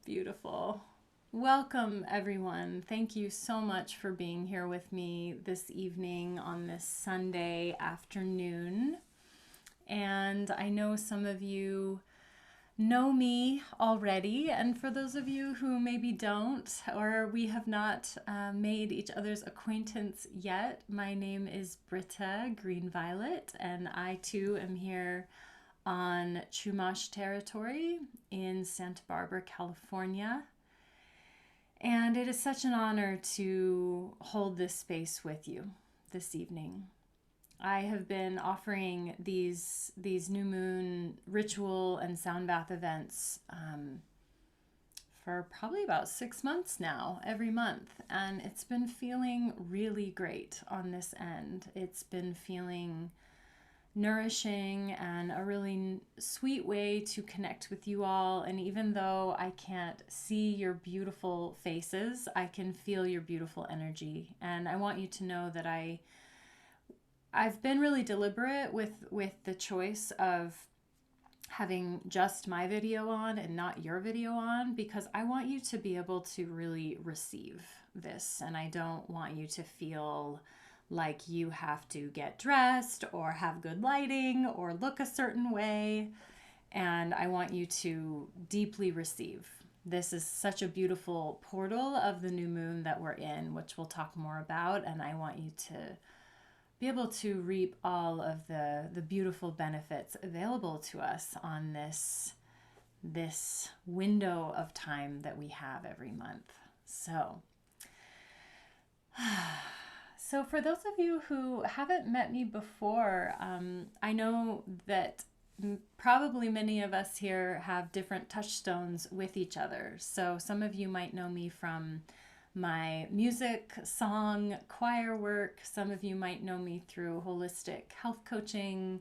Beautiful. Welcome, everyone. Thank you so much for being here with me this evening on this Sunday afternoon. And I know some of you know me already, and for those of you who maybe don't, or we have not made each other's acquaintance yet, my name is Britta GreenViolet, and I too am here on Chumash territory in Santa Barbara, California. And it is such an honor to hold this space with you this evening. I have been offering these new moon ritual and sound bath events for probably about 6 months now, every month. And it's been feeling really great on this end. It's been feeling nourishing and a really sweet way to connect with you all. And even though I can't see your beautiful faces, I can feel your beautiful energy. And I want you to know that I've been really deliberate with the choice of having just my video on and not your video on, because I want you to be able to really receive this, and I don't want you to feel like you have to get dressed or have good lighting or look a certain way. And I want you to deeply receive. This is such a beautiful portal of the new moon that we're in, which we'll talk more about. And I want you to be able to reap all of the beautiful benefits available to us on this window of time that we have every month. So for those of you who haven't met me before, I know that probably many of us here have different touchstones with each other. So some of you might know me from my music, song, choir work. Some of you might know me through holistic health coaching,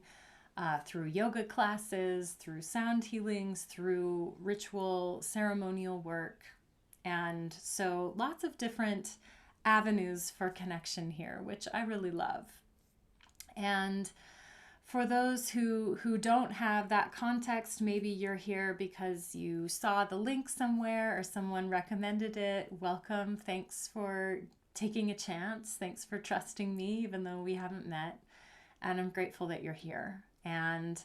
through yoga classes, through sound healings, through ritual, ceremonial work. And so lots of different avenues for connection here, which I really love. And for those who don't have that context, maybe you're here because you saw the link somewhere or someone recommended it. Welcome. Thanks for taking a chance. Thanks for trusting me, even though we haven't met. And I'm grateful that you're here. And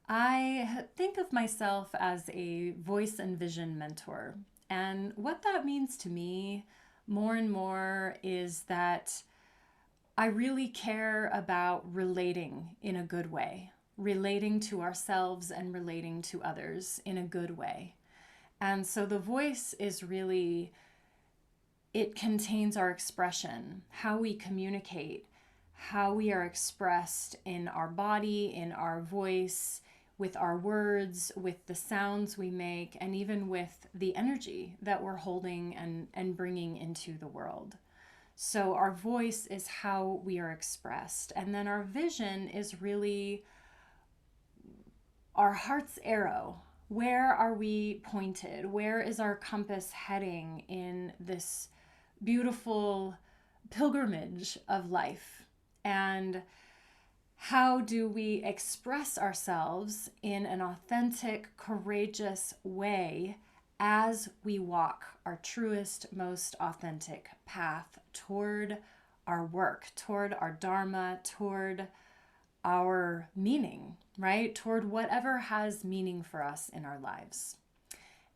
I think of myself as a voice and vision mentor. And what that means to me more and more is that I really care about relating in a good way, relating to ourselves and relating to others in a good way. And so the voice is really, it contains our expression, how we communicate, how we are expressed in our body, in our voice, with our words, with the sounds we make, and even with the energy that we're holding and bringing into the world. So our voice is how we are expressed. And then our vision is really our heart's arrow. Where are we pointed? Where is our compass heading in this beautiful pilgrimage of life? And how do we express ourselves in an authentic, courageous way as we walk our truest, most authentic path toward our work, toward our dharma, toward our meaning, right? Toward whatever has meaning for us in our lives.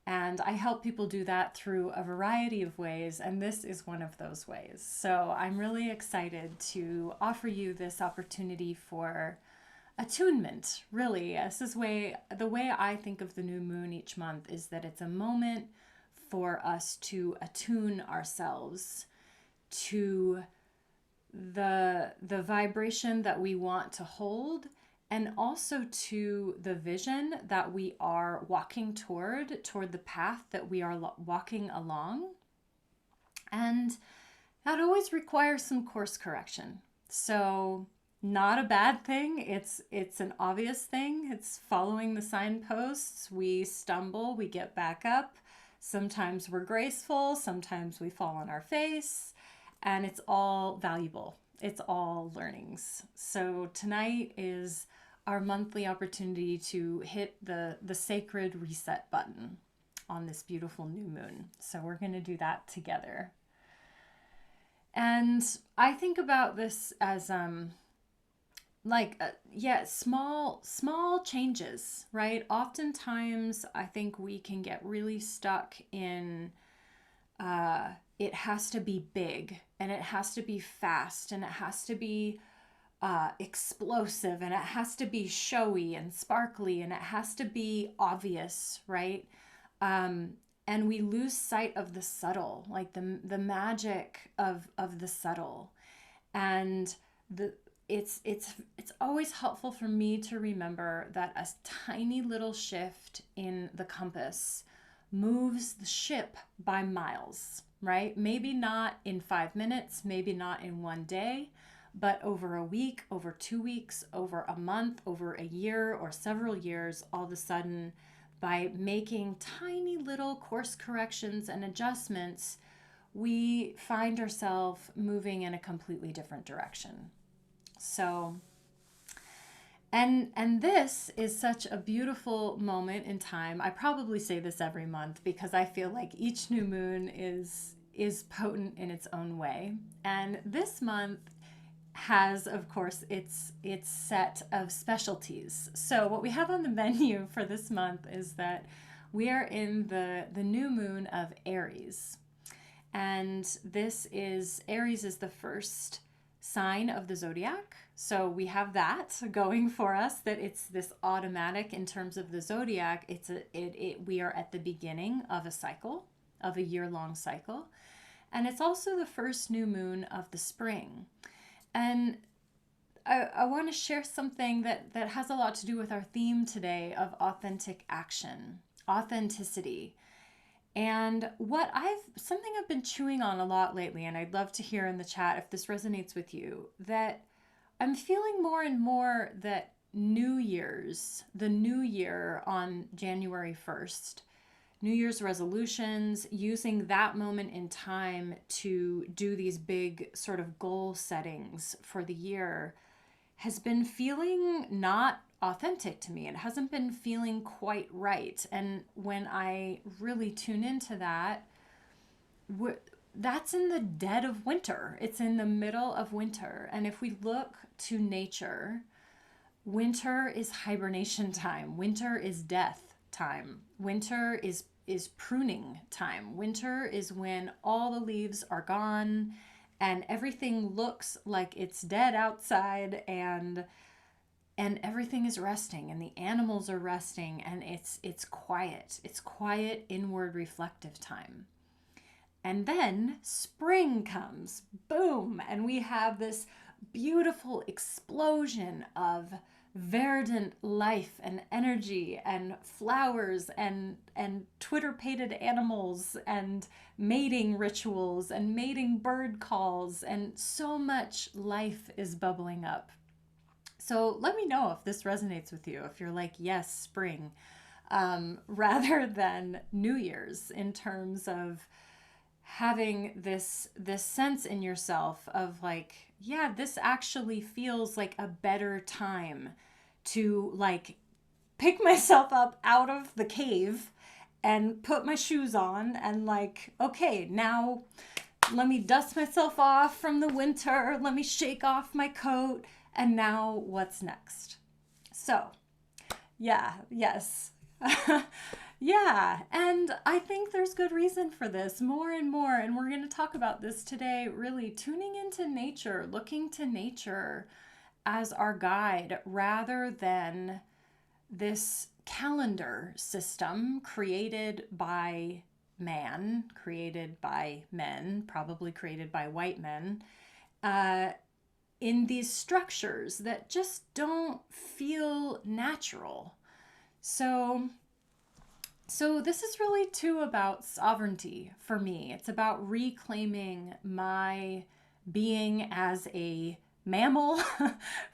And I help people do that through a variety of ways, and this is one of those ways. So I'm really excited to offer you this opportunity for attunement, really. The way I think of the new moon each month is that it's a moment for us to attune ourselves to the vibration that we want to hold, and also to the vision that we are walking toward the path that we are walking along. And that always requires some course correction. So not a bad thing. It's an obvious thing. It's following the signposts. We stumble, we get back up. Sometimes we're graceful, sometimes we fall on our face, and it's all valuable. It's all learnings. So tonight is our monthly opportunity to hit the sacred reset button on this beautiful new moon. So we're going to do that together. And I think about this as small changes, right? Oftentimes I think we can get really stuck in it has to be big, and it has to be fast, and it has to be explosive, and it has to be showy and sparkly, and it has to be obvious, right? And we lose sight of the subtle, like the magic of the subtle. And it's always helpful for me to remember that a tiny little shift in the compass moves the ship by miles, right? Maybe not in 5 minutes, maybe not in one day, but over a week, over 2 weeks, over a month, over a year, or several years, all of a sudden, by making tiny little course corrections and adjustments, we find ourselves moving in a completely different direction. So, and this is such a beautiful moment in time. I probably say this every month because I feel like each new moon is potent in its own way. And this month has, of course, its set of specialties. So what we have on the menu for this month is that we are in the new moon of Aries. And Aries is the first sign of the zodiac. So we have that going for us, that it's this automatic in terms of the zodiac. We are at the beginning of a cycle, of a year-long cycle. And it's also the first new moon of the spring. And I want to share something that has a lot to do with our theme today of authentic action, authenticity. And something I've been chewing on a lot lately, and I'd love to hear in the chat if this resonates with you, that I'm feeling more and more that the new year on January 1st, New Year's resolutions, using that moment in time to do these big sort of goal settings for the year has been feeling not authentic to me. It hasn't been feeling quite right. And when I really tune into that, that's in the dead of winter. It's in the middle of winter. And if we look to nature, winter is hibernation time. Winter is death time. Winter is pruning time. Winter is when all the leaves are gone and everything looks like it's dead outside, and everything is resting, and the animals are resting, and it's quiet. It's quiet, inward, reflective time. And then spring comes, boom, and we have this beautiful explosion of verdant life and energy and flowers and twitter-pated animals and mating rituals and mating bird calls, and so much life is bubbling up. So let me know if this resonates with you, if you're like, yes, spring, rather than New Year's, in terms of having this sense in yourself of like, yeah, this actually feels like a better time to like pick myself up out of the cave and put my shoes on and like, okay, now let me dust myself off from the winter. Let me shake off my coat. And now what's next? So, yeah, yes. Yeah, and I think there's good reason for this more and more, and we're going to talk about this today, really tuning into nature, looking to nature as our guide rather than this calendar system created by man, created by men, probably created by white men, in these structures that just don't feel natural. So this is really too about sovereignty for me. It's about reclaiming my being as a mammal,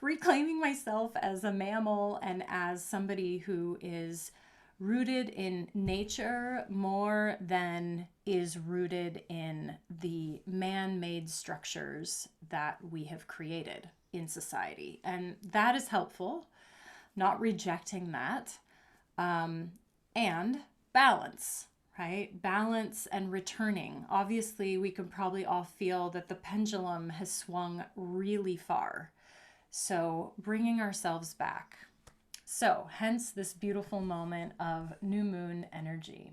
reclaiming myself as a mammal and as somebody who is rooted in nature more than is rooted in the man-made structures that we have created in society. And that is helpful, not rejecting that. And balance, right? Balance and returning. Obviously, we can probably all feel that the pendulum has swung really far. So bringing ourselves back. So hence this beautiful moment of new moon energy.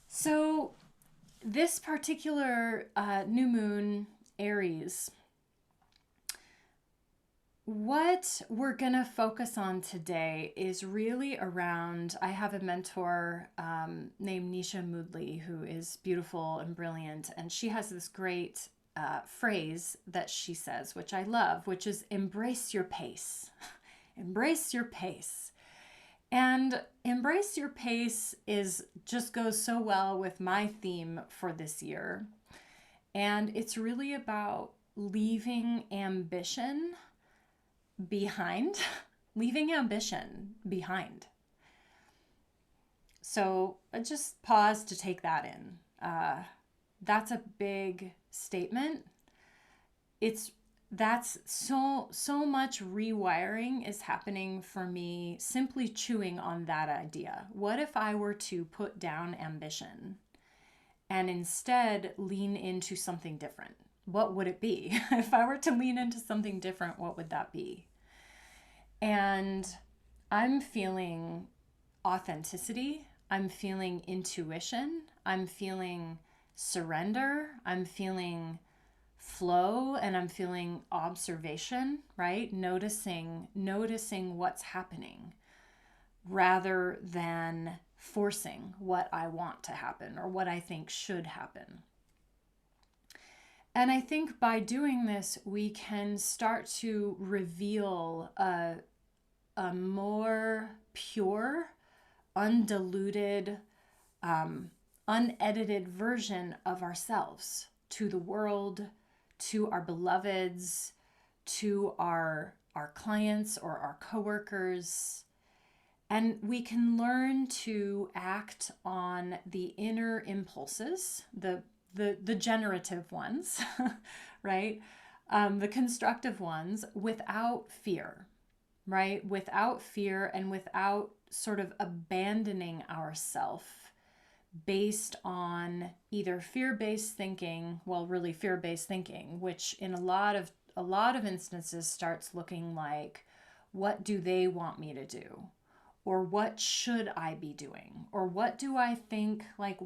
So this particular new moon, Aries, what we're going to focus on today is really around, I have a mentor named Nisha Moodley, who is beautiful and brilliant, and she has this great phrase that she says, which I love, which is embrace your pace. Embrace your pace. And embrace your pace just goes so well with my theme for this year. And it's really about leaving ambition behind, leaving ambition behind. So just pause to take that in. That's a big statement. That's so much rewiring is happening for me simply chewing on that idea. What if I were to put down ambition and instead lean into something different? What would it be? If I were to lean into something different, what would that be? And I'm feeling authenticity. I'm feeling intuition. I'm feeling surrender. I'm feeling flow, and I'm feeling observation, right? Noticing what's happening rather than forcing what I want to happen or what I think should happen. And I think by doing this, we can start to reveal a more pure, undiluted, unedited version of ourselves to the world, to our beloveds, to our clients or our coworkers. And we can learn to act on the inner impulses, the generative ones, right? The constructive ones without fear, right? Without fear and without sort of abandoning ourselves based on either fear-based thinking, really fear-based thinking, which in a lot of instances starts looking like, what do they want me to do? Or what should I be doing? Or what do I think, like,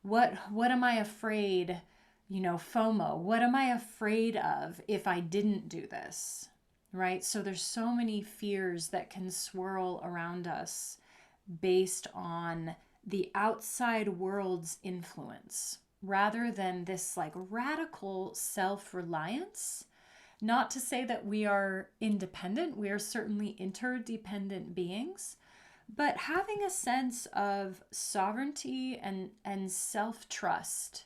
what am I afraid, FOMO, what am I afraid of if I didn't do this, right? So there's so many fears that can swirl around us based on the outside world's influence rather than this like radical self-reliance. Not to say that we are independent, we are certainly interdependent beings, but having a sense of sovereignty and self-trust,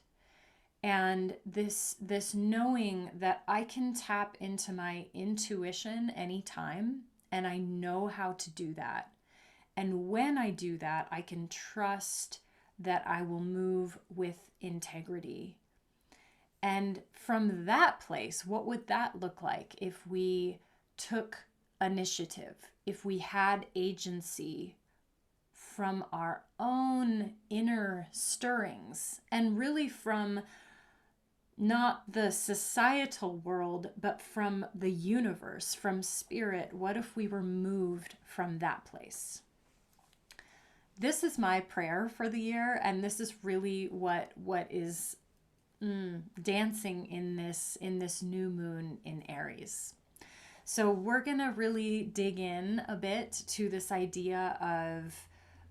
and this knowing that I can tap into my intuition anytime, and I know how to do that. And when I do that, I can trust that I will move with integrity. And from that place, what would that look like if we took initiative, if we had agency from our own inner stirrings, and really from not the societal world, but from the universe, from spirit? What if we were moved from that place? This is my prayer for the year, and this is really what is dancing in this new moon in Aries. So we're gonna really dig in a bit to this idea of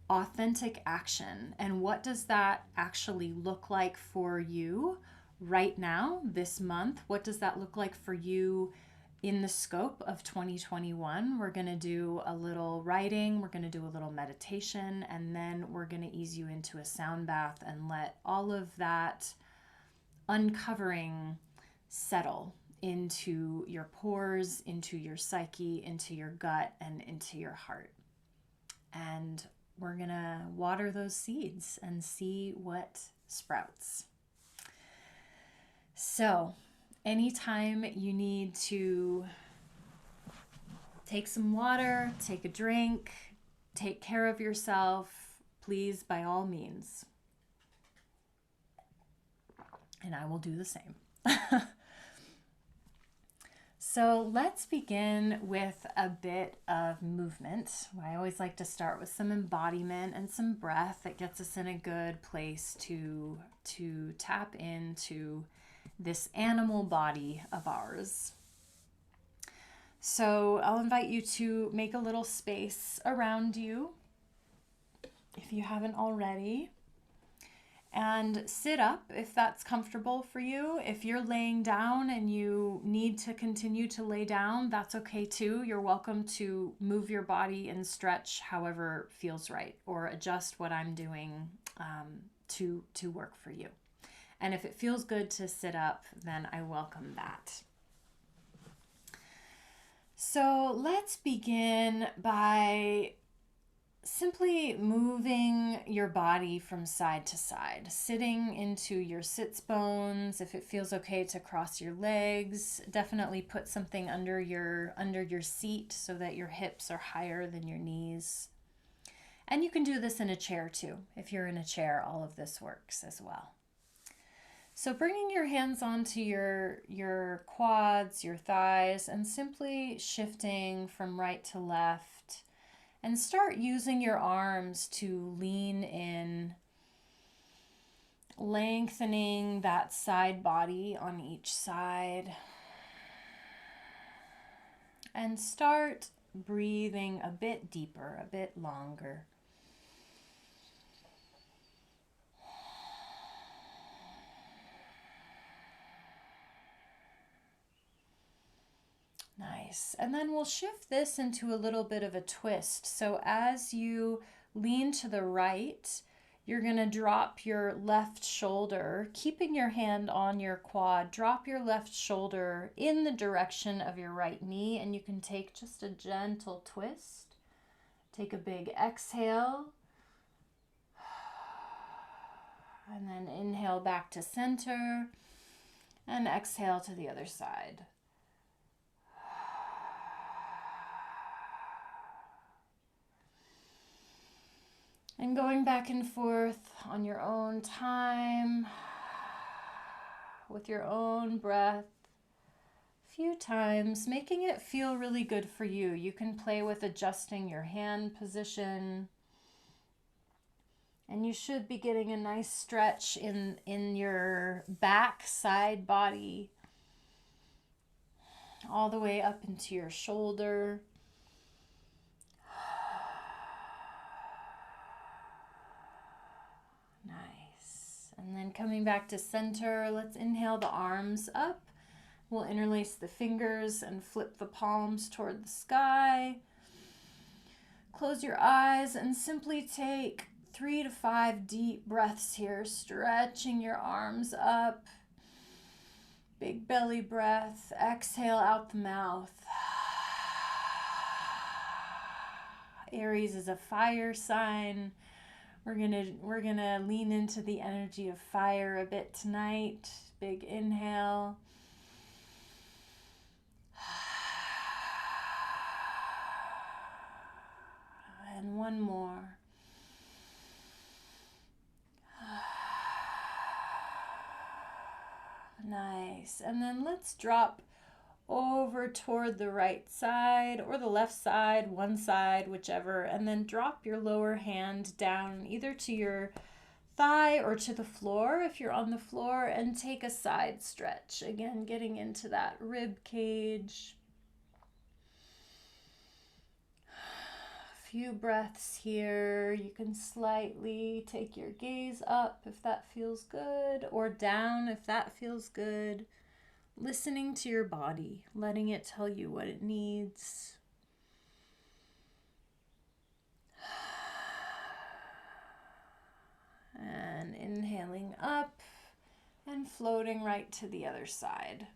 authentic action, and what does that actually look like for you right now, this month? What does that look like for you in the scope of 2021? We're going to do a little writing, we're going to do a little meditation, and then we're going to ease you into a sound bath and let all of that uncovering settle into your pores, into your psyche, into your gut, and into your heart. And we're going to water those seeds and see what sprouts. So, anytime you need to take some water, take a drink, take care of yourself, please, by all means. And I will do the same. So let's begin with a bit of movement. I always like to start with some embodiment and some breath that gets us in a good place to tap into this animal body of ours. So I'll invite you to make a little space around you if you haven't already. And sit up if that's comfortable for you. If you're laying down and you need to continue to lay down, that's okay too. You're welcome to move your body and stretch however feels right, or adjust what I'm doing to work for you. And if it feels good to sit up, then I welcome that. So let's begin by simply moving your body from side to side, sitting into your sits bones. If it feels okay to cross your legs, definitely put something under your seat so that your hips are higher than your knees. And you can do this in a chair too. If you're in a chair, all of this works as well. So bringing your hands onto your quads, your thighs, and simply shifting from right to left. And start using your arms to lean in, lengthening that side body on each side. And start breathing a bit deeper, a bit longer. Nice. And then we'll shift this into a little bit of a twist. So as you lean to the right, you're going to drop your left shoulder, keeping your hand on your quad. Drop your left shoulder in the direction of your right knee, and you can take just a gentle twist. Take a big exhale. And then inhale back to center, and exhale to the other side. And going back and forth on your own time, with your own breath, a few times, making it feel really good for you. You can play with adjusting your hand position. And you should be getting a nice stretch in your back side body, all the way up into your shoulder. And then coming back to center, let's inhale the arms up. We'll interlace the fingers and flip the palms toward the sky. Close your eyes and simply take 3 to 5 deep breaths here, stretching your arms up. Big belly breath. Exhale out the mouth. Aries is a fire sign. We're gonna lean into the energy of fire a bit tonight. Big inhale. And one more. Nice. And then let's drop over toward the right side or the left side, one side, whichever, and then drop your lower hand down either to your thigh or to the floor if you're on the floor, and take a side stretch. Again, getting into that rib cage. A few breaths here. You can slightly take your gaze up if that feels good, or down if that feels good. Listening to your body, letting it tell you what it needs. And inhaling up and floating right to the other side.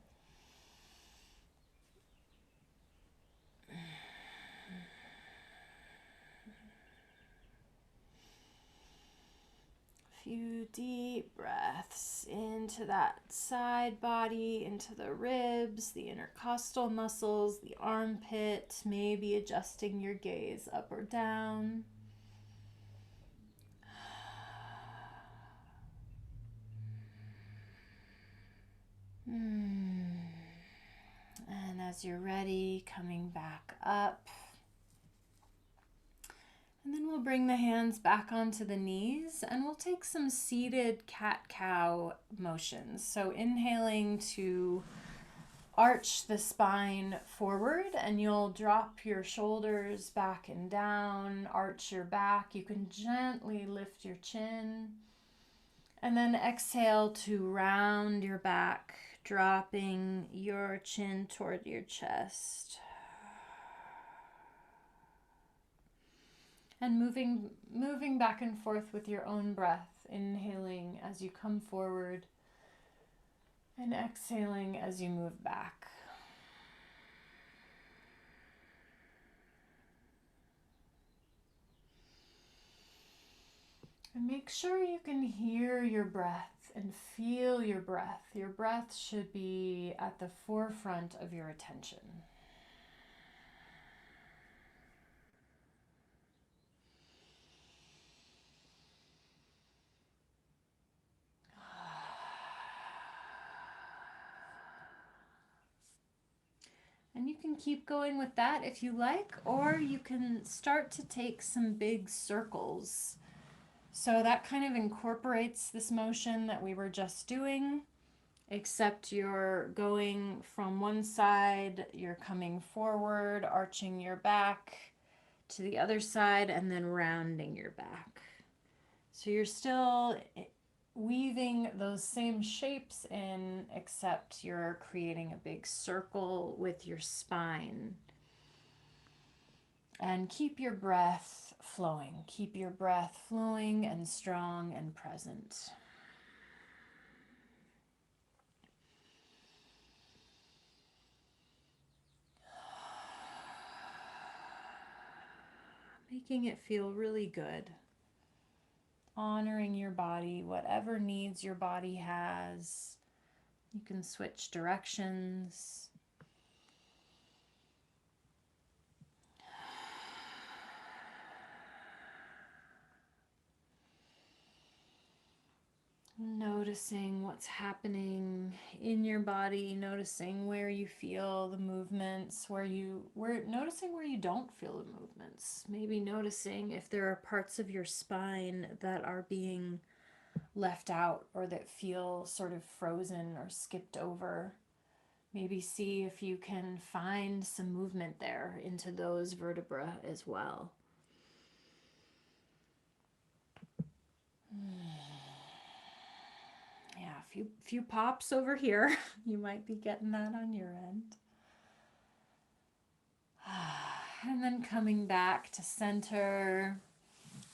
Few deep breaths into that side body, into the ribs, the intercostal muscles, the armpit, maybe adjusting your gaze up or down. And as you're ready, coming back up. And then we'll bring the hands back onto the knees and we'll take some seated cat-cow motions. So inhaling to arch the spine forward, and you'll drop your shoulders back and down, arch your back. You can gently lift your chin. And then exhale to round your back, dropping your chin toward your chest. And moving back and forth with your own breath, inhaling as you come forward and exhaling as you move back. And make sure you can hear your breath and feel your breath. Your breath should be at the forefront of your attention. And you can keep going with that if you like, or you can start to take some big circles. So that kind of incorporates this motion that we were just doing, except you're going from one side, you're coming forward, arching your back to the other side, and then rounding your back. So you're still weaving those same shapes in, except you're creating a big circle with your spine. And keep your breath flowing. Keep your breath flowing and strong and present. Making it feel really good. Honoring your body, whatever needs your body has. You can switch directions. Noticing what's happening in your body, noticing where you feel the movements, noticing where you don't feel the movements. Maybe noticing if there are parts of your spine that are being left out or that feel sort of frozen or skipped over. Maybe see if you can find some movement there into those vertebrae as well. Yeah, a few pops over here. You might be getting that on your end. And then coming back to center,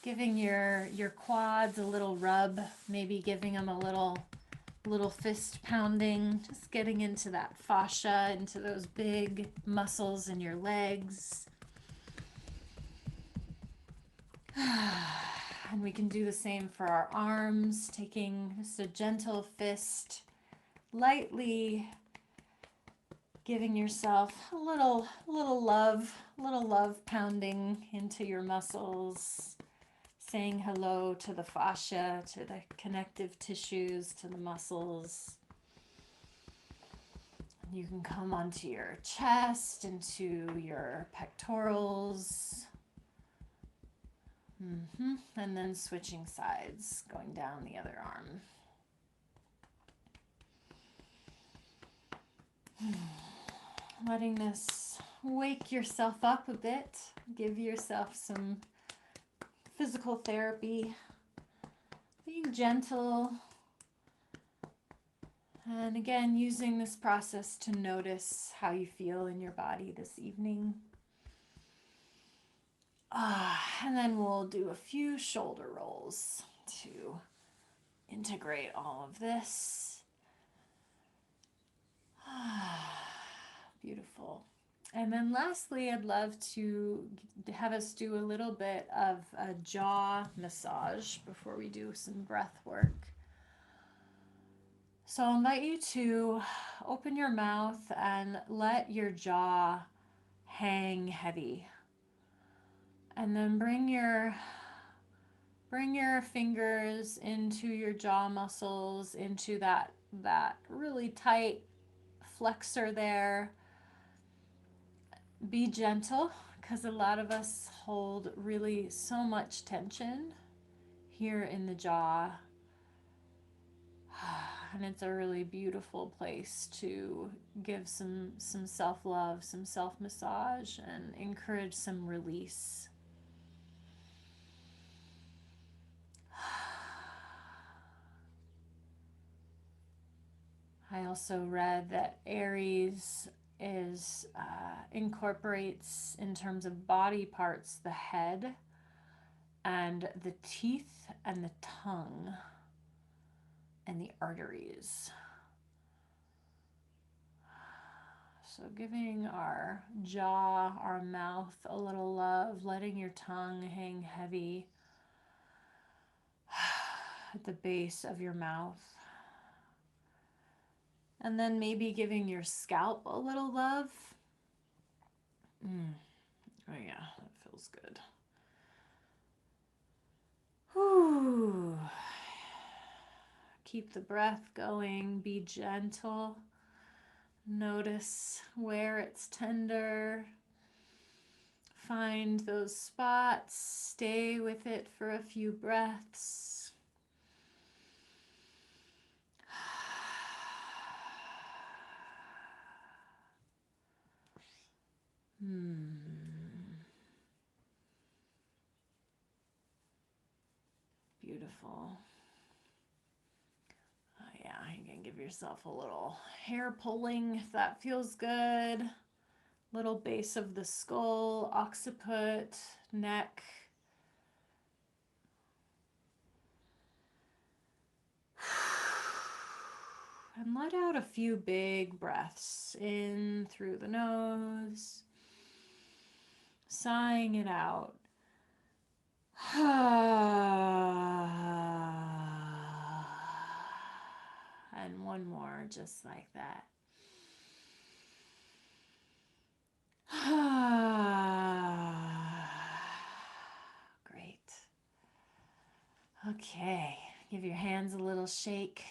giving your quads a little rub, maybe giving them a little fist pounding, just getting into that fascia, into those big muscles in your legs. And we can do the same for our arms, taking just a gentle fist, lightly giving yourself a little love pounding into your muscles, saying hello to the fascia, to the connective tissues, to the muscles. You can come onto your chest, into your pectorals. And then switching sides, going down the other arm. Letting this wake yourself up a bit, give yourself some physical therapy, being gentle, and again using this process to notice how you feel in your body this evening. And then we'll do a few shoulder rolls to integrate all of this. Beautiful. And then lastly, I'd love to have us do a little bit of a jaw massage before we do some breath work. So I'll invite you to open your mouth and let your jaw hang heavy. And then bring your fingers into your jaw muscles, into that that really tight flexor there. Be gentle, because a lot of us hold really so much tension here in the jaw. And it's a really beautiful place to give some self-love, some self-massage, and encourage some release. I also read that Aries is incorporates, in terms of body parts, the head and the teeth and the tongue and the arteries. So giving our jaw, our mouth a little love, letting your tongue hang heavy at the base of your mouth. And then maybe giving your scalp a little love. Oh yeah, that feels good. Whew. Keep the breath going, be gentle. Notice where it's tender. Find those spots, stay with it for a few breaths. Beautiful. Oh yeah, you can give yourself a little hair pulling if that feels good. Little base of the skull, occiput, neck. And let out a few big breaths in through the nose, sighing it out. And one more just like that. Great. Okay, give your hands a little shake.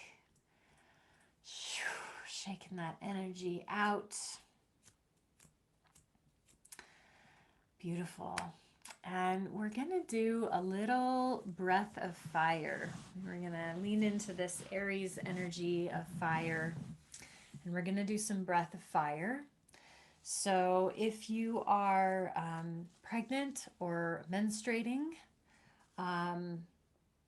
Shaking that energy out. Beautiful. And we're going to do a little breath of fire. We're going to lean into this Aries energy of fire. And we're going to do some breath of fire. So if you are pregnant or menstruating,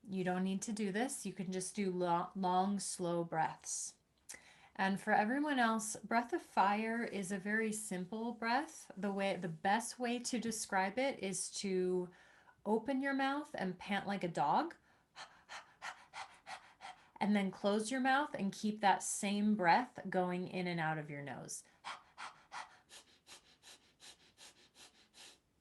you don't need to do this. You can just do long, slow breaths. And for everyone else, breath of fire is a very simple breath. The best way to describe it is to open your mouth and pant like a dog, and then close your mouth and keep that same breath going in and out of your nose.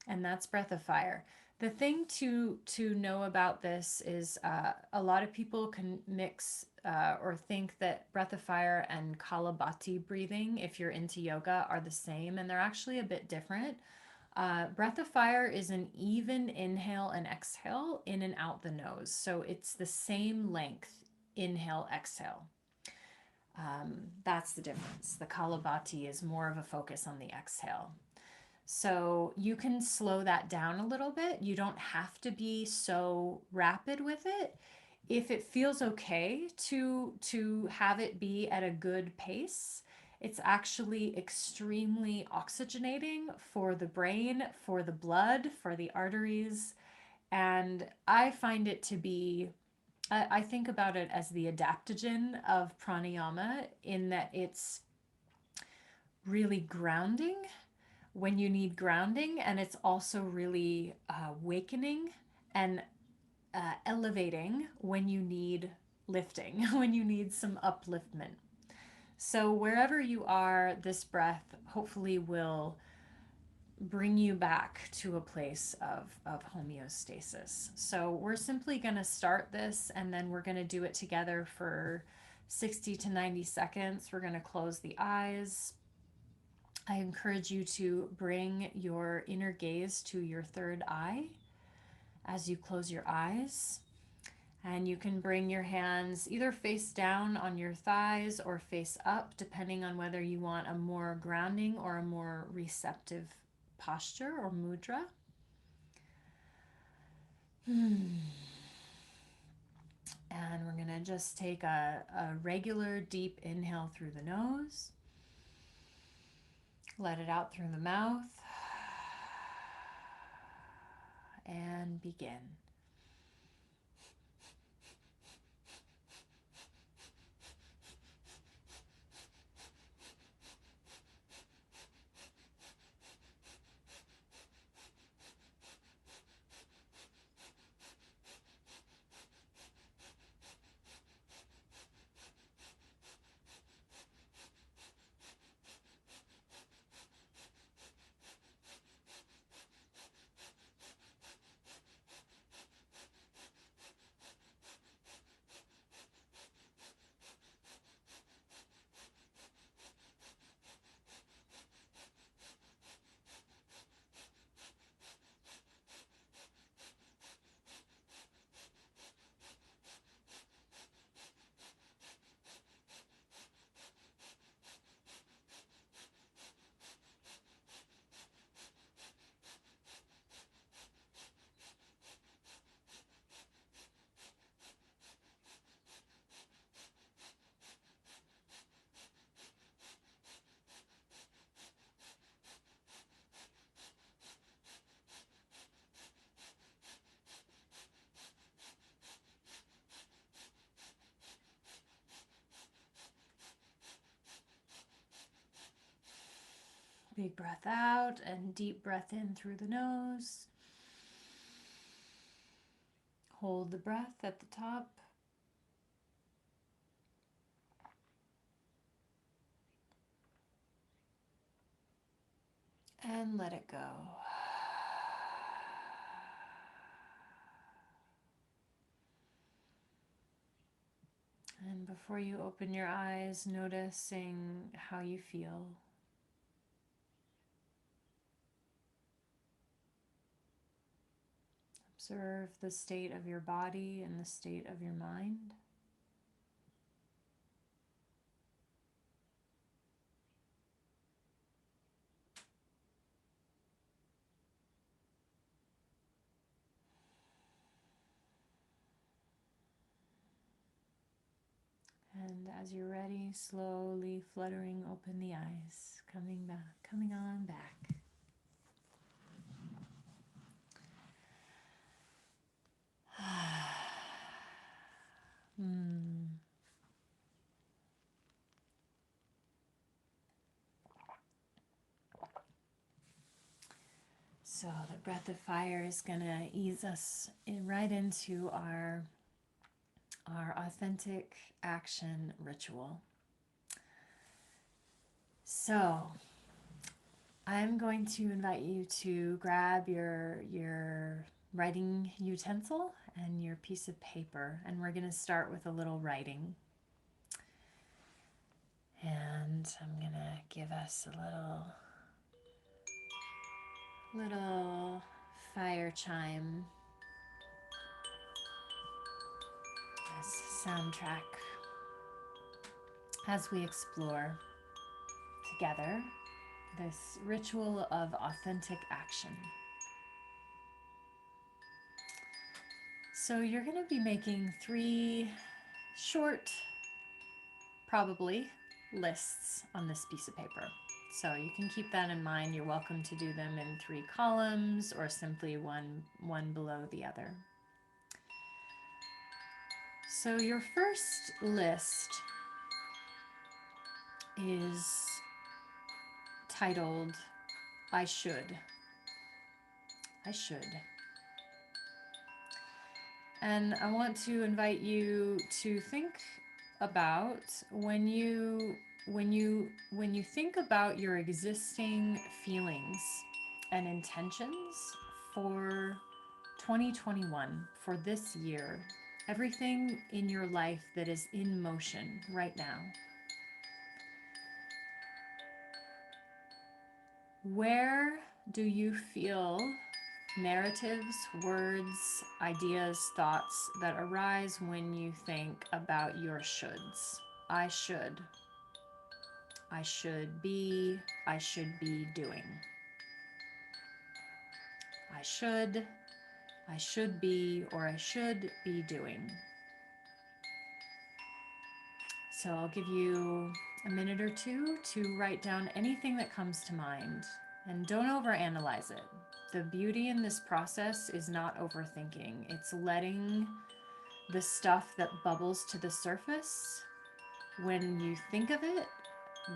And that's breath of fire. The thing to know about this is a lot of people can mix or think that breath of fire and Kalabati breathing, if you're into yoga, are the same, and they're actually a bit different. Breath of fire is an even inhale and exhale in and out the nose. So it's the same length, inhale, exhale. That's the difference. The Kalabati is more of a focus on the exhale. So you can slow that down a little bit. You don't have to be so rapid with it. If it feels okay to have it be at a good pace, it's actually extremely oxygenating for the brain, for the blood, for the arteries. And I find it to be, I think about it as the adaptogen of pranayama, in that it's really grounding when you need grounding, and it's also really awakening and elevating when you need lifting, when you need some upliftment. So wherever you are, this breath hopefully will bring you back to a place of homeostasis. So we're simply going to start this, and then we're going to do it together for 60 to 90 seconds. We're going to close the eyes. I encourage you to bring your inner gaze to your third eye as you close your eyes. And you can bring your hands either face down on your thighs or face up, depending on whether you want a more grounding or a more receptive posture or mudra. And we're going to just take a regular deep inhale through the nose. Let it out through the mouth. And begin. Big breath out and deep breath in through the nose. Hold the breath at the top. And let it go. And before you open your eyes, noticing how you feel. Observe the state of your body and the state of your mind. And as you're ready, slowly fluttering open the eyes, coming back, coming on back. So the breath of fire is going to ease us right into our authentic action ritual. So I'm going to invite you to grab your writing utensil and your piece of paper, and we're going to start with a little writing. And I'm going to give us a little fire chime as soundtrack as we explore together this ritual of authentic action. So you're going to be making 3 short, probably, lists on this piece of paper. So you can keep that in mind. You're welcome to do them in 3 columns or simply one below the other. So your first list is titled, I should. I should. And I want to invite you to think about when you think about your existing feelings and intentions for 2021, for this year, everything in your life that is in motion right now. Where do you feel narratives, words, ideas, thoughts that arise when you think about your shoulds. I should be, I should be doing. I should be, or I should be doing. So I'll give you a minute or two to write down anything that comes to mind, and don't overanalyze it. The beauty in this process is not overthinking. It's letting the stuff that bubbles to the surface, when you think of it,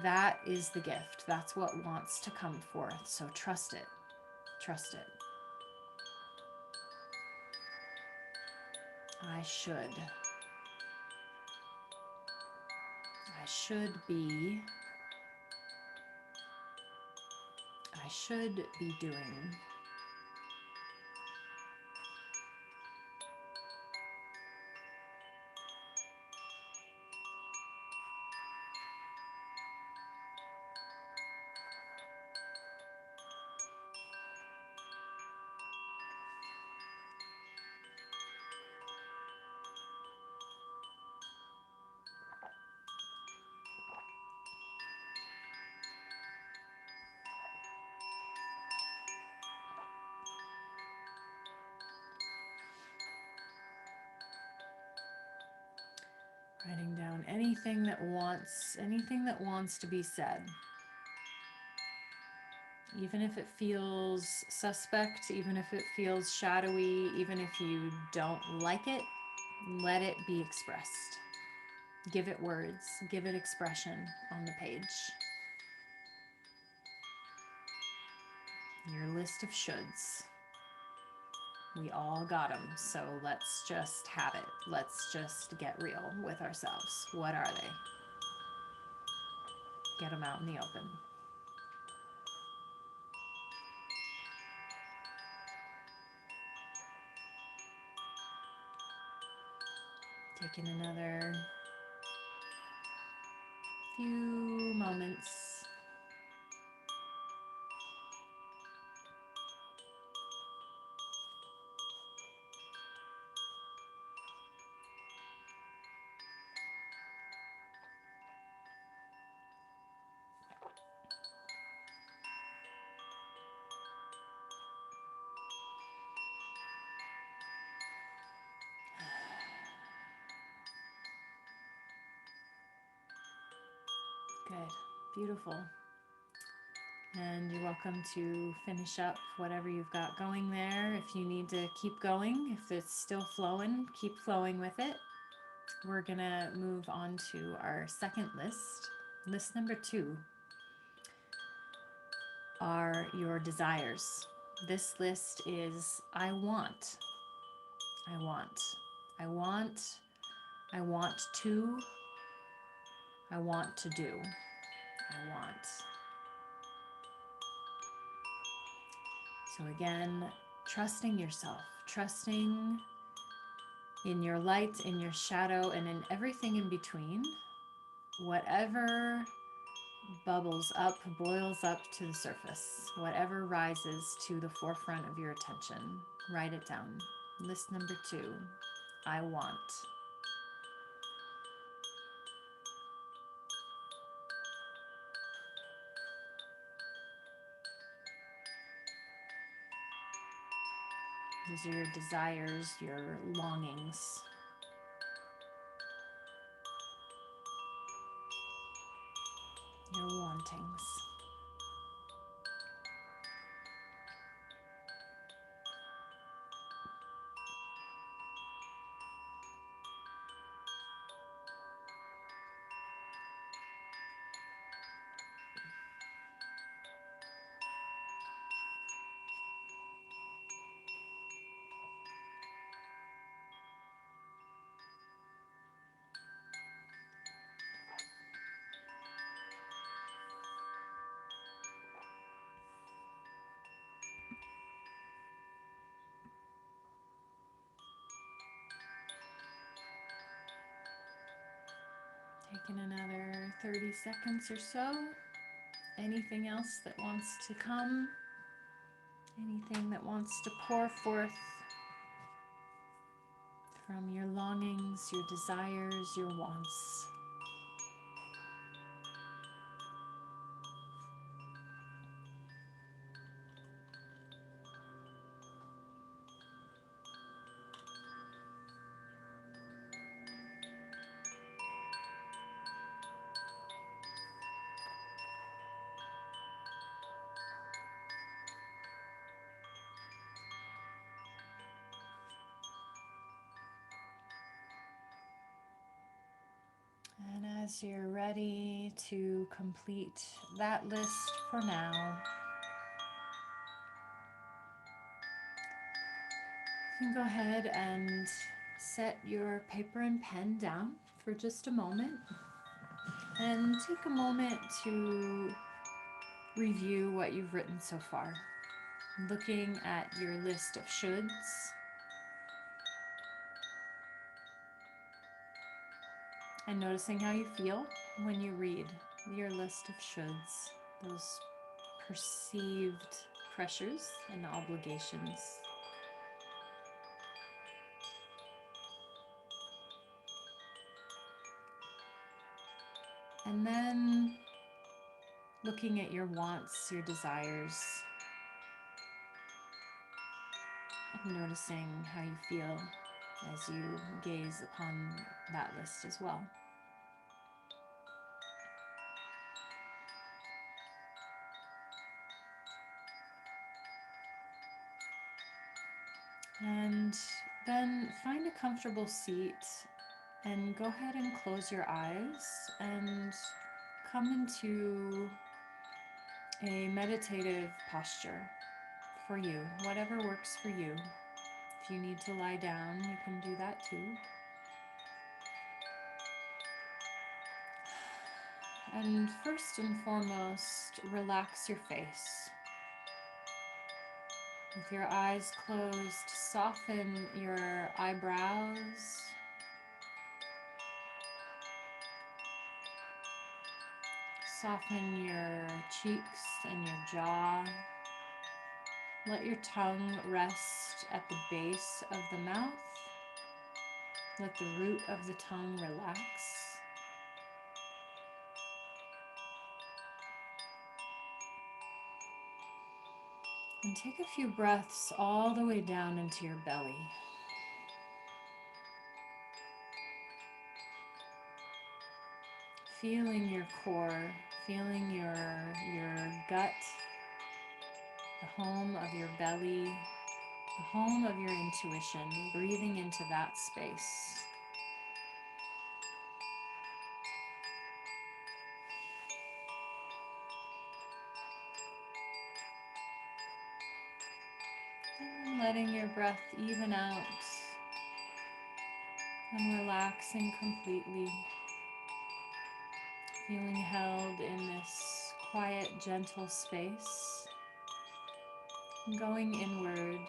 that is the gift. That's what wants to come forth. So trust it. Trust it. I should. I should be. I should be doing. Writing down anything that wants to be said. Even if it feels suspect, even if it feels shadowy, even if you don't like it, let it be expressed. Give it words, give it expression on the page. Your list of shoulds. We all got them, so let's just have it. Let's just get real with ourselves. What are they? Get them out in the open. Taking another few moments. Good, beautiful. And you're welcome to finish up whatever you've got going there. If you need to keep going, if it's still flowing, keep flowing with it. We're gonna move on to our second list. List number 2 are your desires. This list is I want, I want, I want, I want to, I want to do, I want. So again, trusting yourself, trusting in your light, in your shadow, and in everything in between. Whatever bubbles up, boils up to the surface, whatever rises to the forefront of your attention, write it down. List number 2, I want. These are your desires, your longings. Your wantings. Taking another 30 seconds or so. Anything else that wants to come? Anything that wants to pour forth from your longings, your desires, your wants. And as you're ready to complete that list for now, you can go ahead and set your paper and pen down for just a moment and take a moment to review what you've written so far. Looking at your list of shoulds, and noticing how you feel when you read your list of shoulds, those perceived pressures and obligations. And then looking at your wants, your desires, and noticing how you feel as you gaze upon that list as well. And then find a comfortable seat and go ahead and close your eyes and come into a meditative posture for you, whatever works for you. If you need to lie down, you can do that too. And first and foremost, relax your face. With your eyes closed, soften your eyebrows. Soften your cheeks and your jaw. Let your tongue rest at the base of the mouth. Let the root of the tongue relax. And take a few breaths all the way down into your belly. Feeling your core, feeling your gut, the home of your belly, the home of your intuition, breathing into that space. And letting your breath even out and relaxing completely. Feeling held in this quiet, gentle space. Going inward.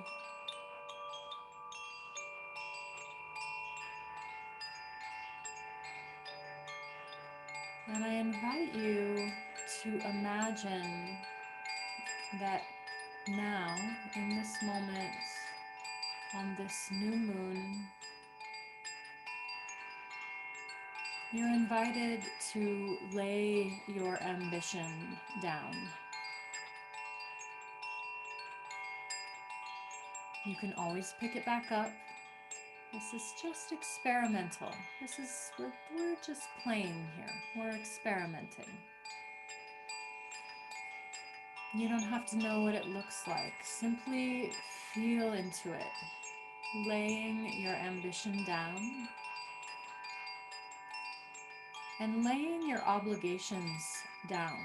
And I invite you to imagine that now, in this moment, on this new moon, you're invited to lay your ambition down. You can always pick it back up. This is just experimental. We're just playing here. We're experimenting. You don't have to know what it looks like. Simply feel into it. Laying your ambition down and laying your obligations down.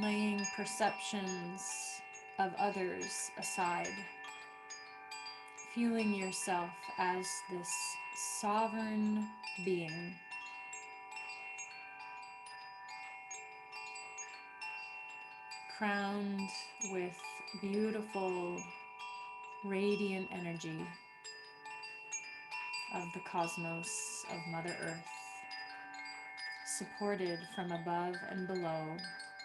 Laying perceptions of others aside. Feeling yourself as this sovereign being. Crowned with beautiful, radiant energy of the cosmos, of Mother Earth, supported from above and below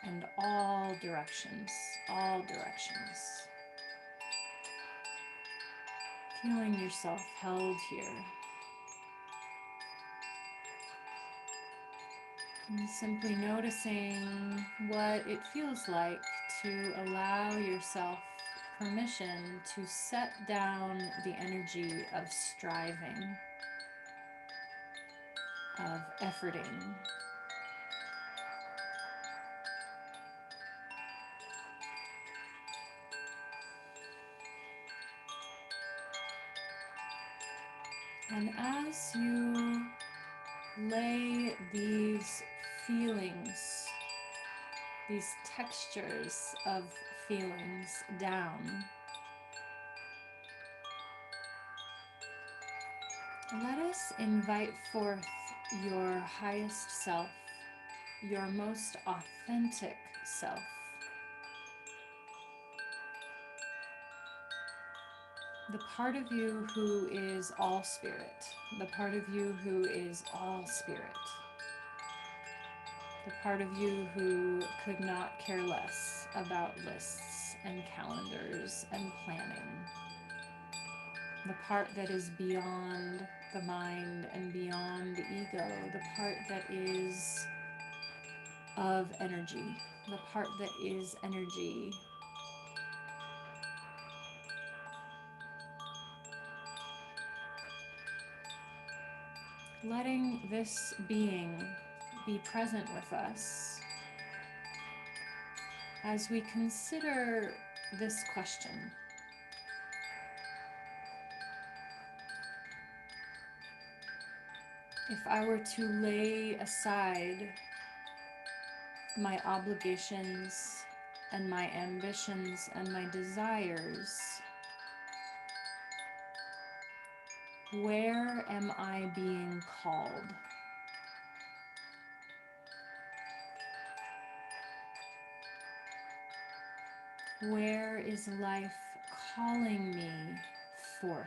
and all directions, all directions. Feeling yourself held here. And simply noticing what it feels like to allow yourself permission to set down the energy of striving, of efforting. And as you lay these feelings, these textures of feelings down, let us invite forth your highest self, your most authentic self. The part of you who is all spirit, the part of you who is all spirit, the part of you who could not care less about lists and calendars and planning, the part that is beyond the mind and beyond the ego, the part that is of energy, the part that is energy. Letting this being be present with us as we consider this question. If I were to lay aside my obligations and my ambitions and my desires, where am I being called? Where is life calling me forth?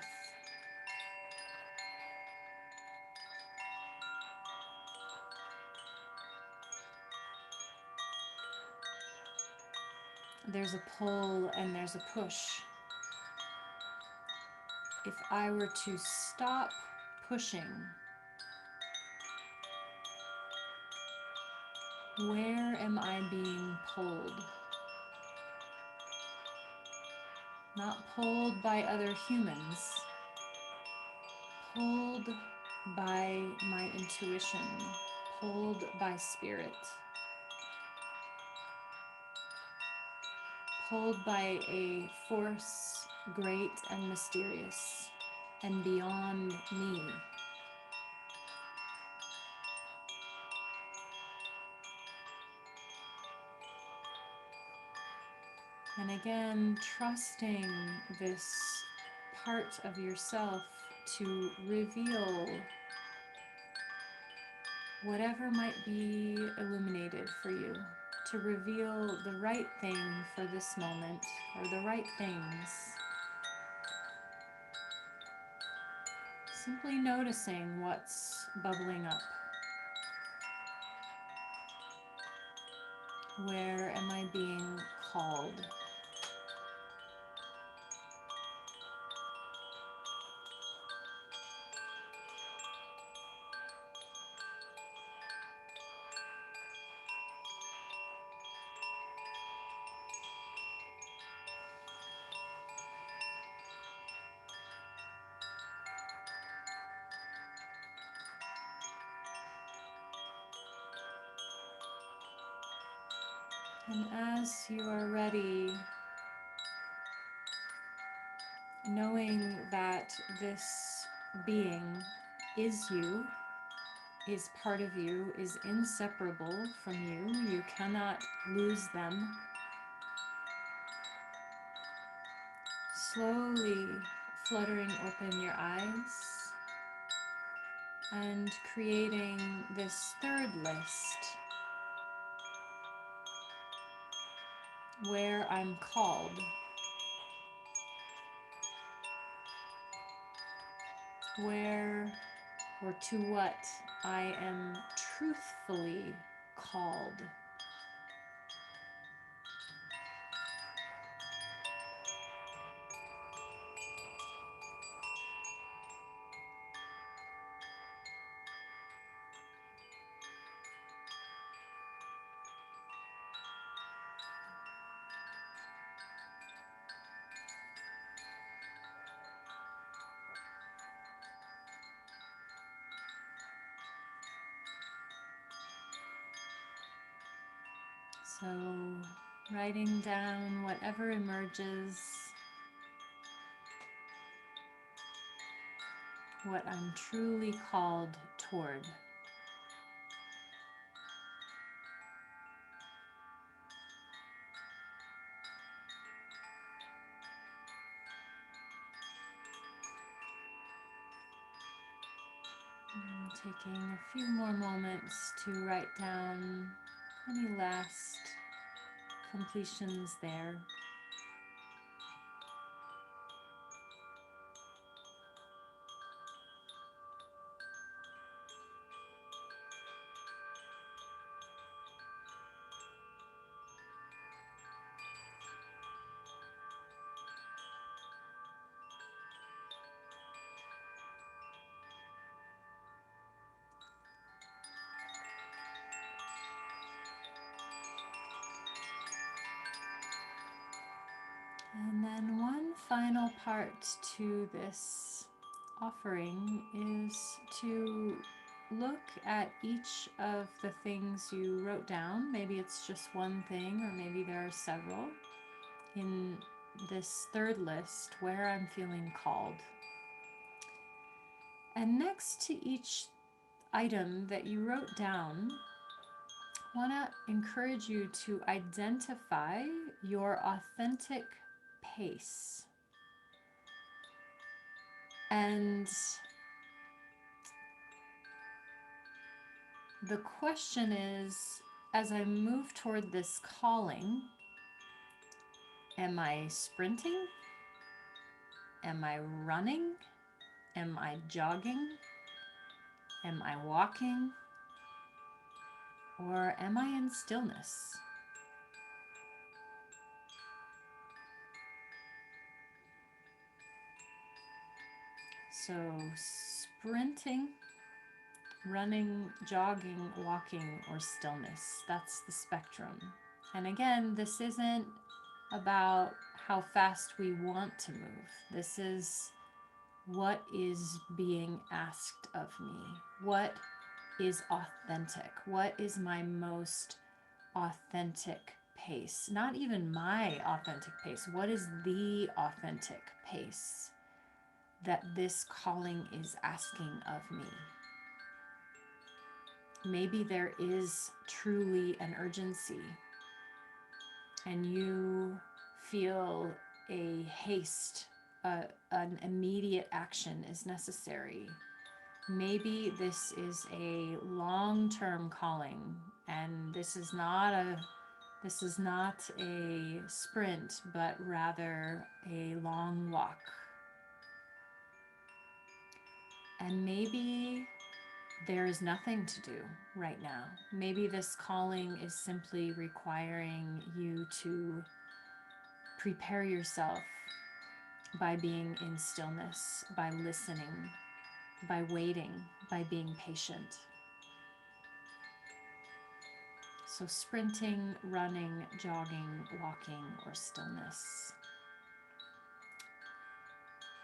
There's a pull and there's a push. If I were to stop pushing, where am I being pulled? Not pulled by other humans, pulled by my intuition, pulled by spirit, pulled by a force great and mysterious and beyond me. And again, trusting this part of yourself to reveal whatever might be illuminated for you, to reveal the right thing for this moment, or the right things. Simply noticing what's bubbling up. Where am I being called? And as you are ready, knowing that this being is you, is part of you, is inseparable from you, you cannot lose them. Slowly fluttering open your eyes and creating this third list where I'm called, where or to what I am truthfully called. So, writing down whatever emerges, what I'm truly called toward. And taking a few more moments to write down any last completions there. And then one final part to this offering is to look at each of the things you wrote down. Maybe it's just one thing, or maybe there are several in this third list where I'm feeling called. And next to each item that you wrote down, I want to encourage you to identify your authentic pace. And the question is, as I move toward this calling, am I sprinting? Am I running? Am I jogging? Am I walking? Or am I in stillness? So, sprinting, running, jogging, walking, or stillness. That's the spectrum. And again, this isn't about how fast we want to move. This is what is being asked of me. What is authentic? What is my most authentic pace? Not even my authentic pace. What is the authentic pace that this calling is asking of me? Maybe there is truly an urgency and you feel a haste, an immediate action is necessary. Maybe this is a long-term calling and this is not a sprint, but rather a long walk. And maybe there is nothing to do right now. Maybe this calling is simply requiring you to prepare yourself by being in stillness, by listening, by waiting, by being patient. So sprinting, running, jogging, walking, or stillness.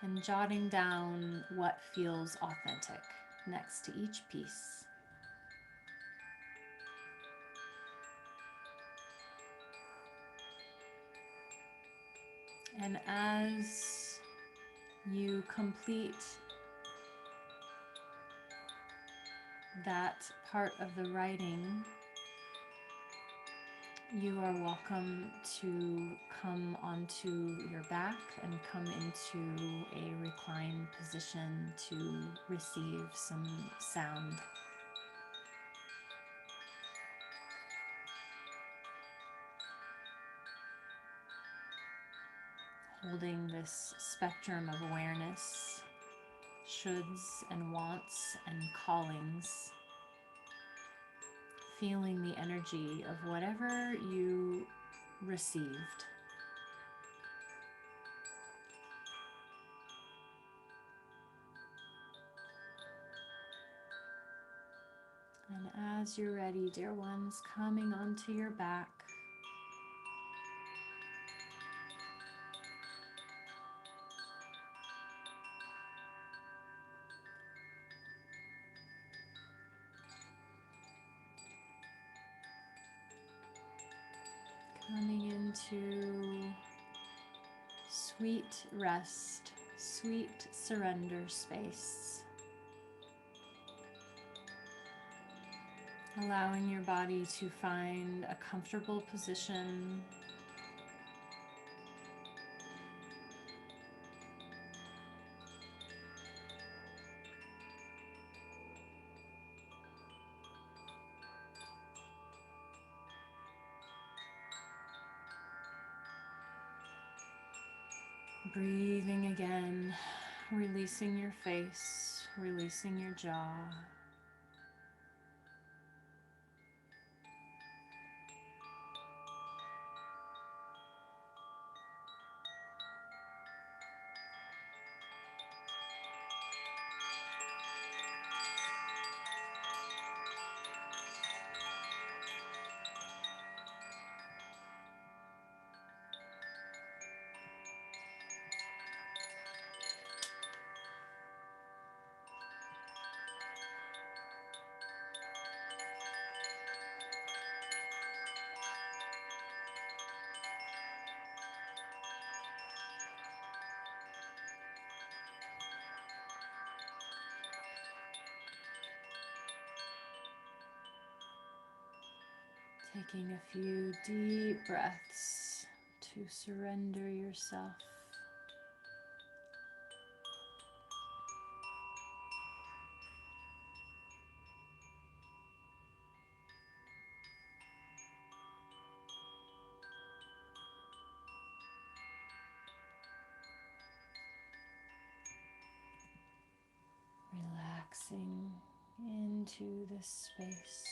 And jotting down what feels authentic next to each piece. And as you complete that part of the writing, you are welcome to come onto your back and come into a reclined position to receive some sound. Holding this spectrum of awareness, shoulds and wants and callings, feeling the energy of whatever you received. And as you're ready, dear ones, coming onto your back, into sweet rest, sweet surrender space. Allowing your body to find a comfortable position. Breathing again, releasing your face, releasing your jaw. Taking a few deep breaths to surrender yourself. Relaxing into this space.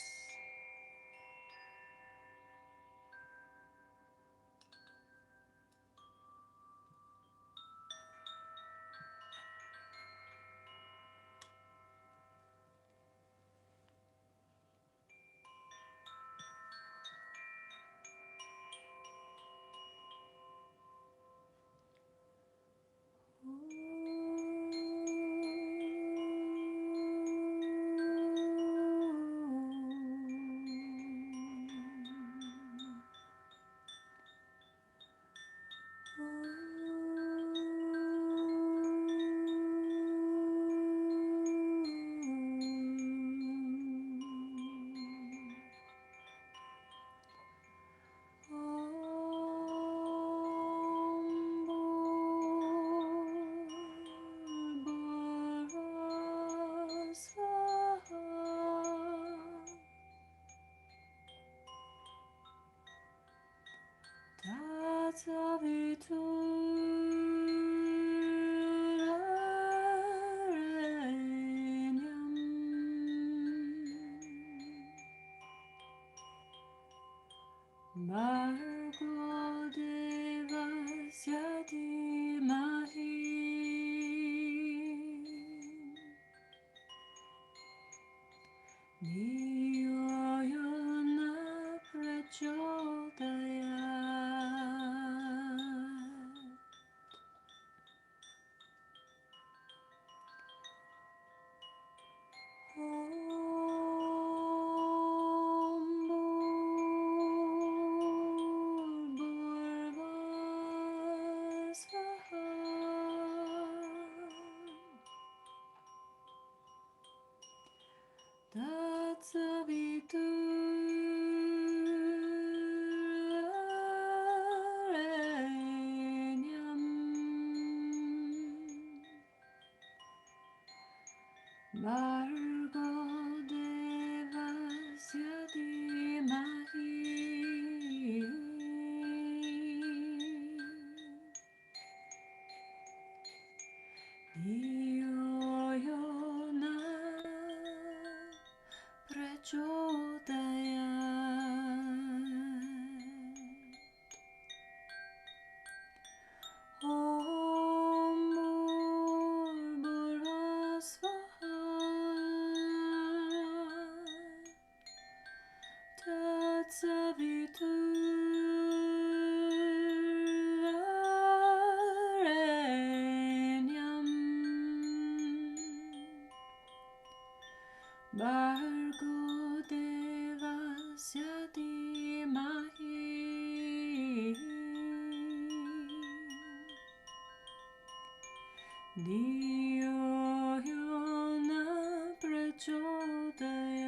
Diyoyona prachodayat.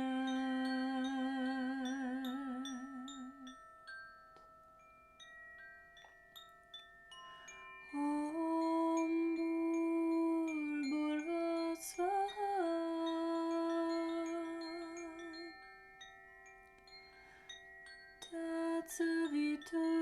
Om Bhurvasvaha Tatsavitur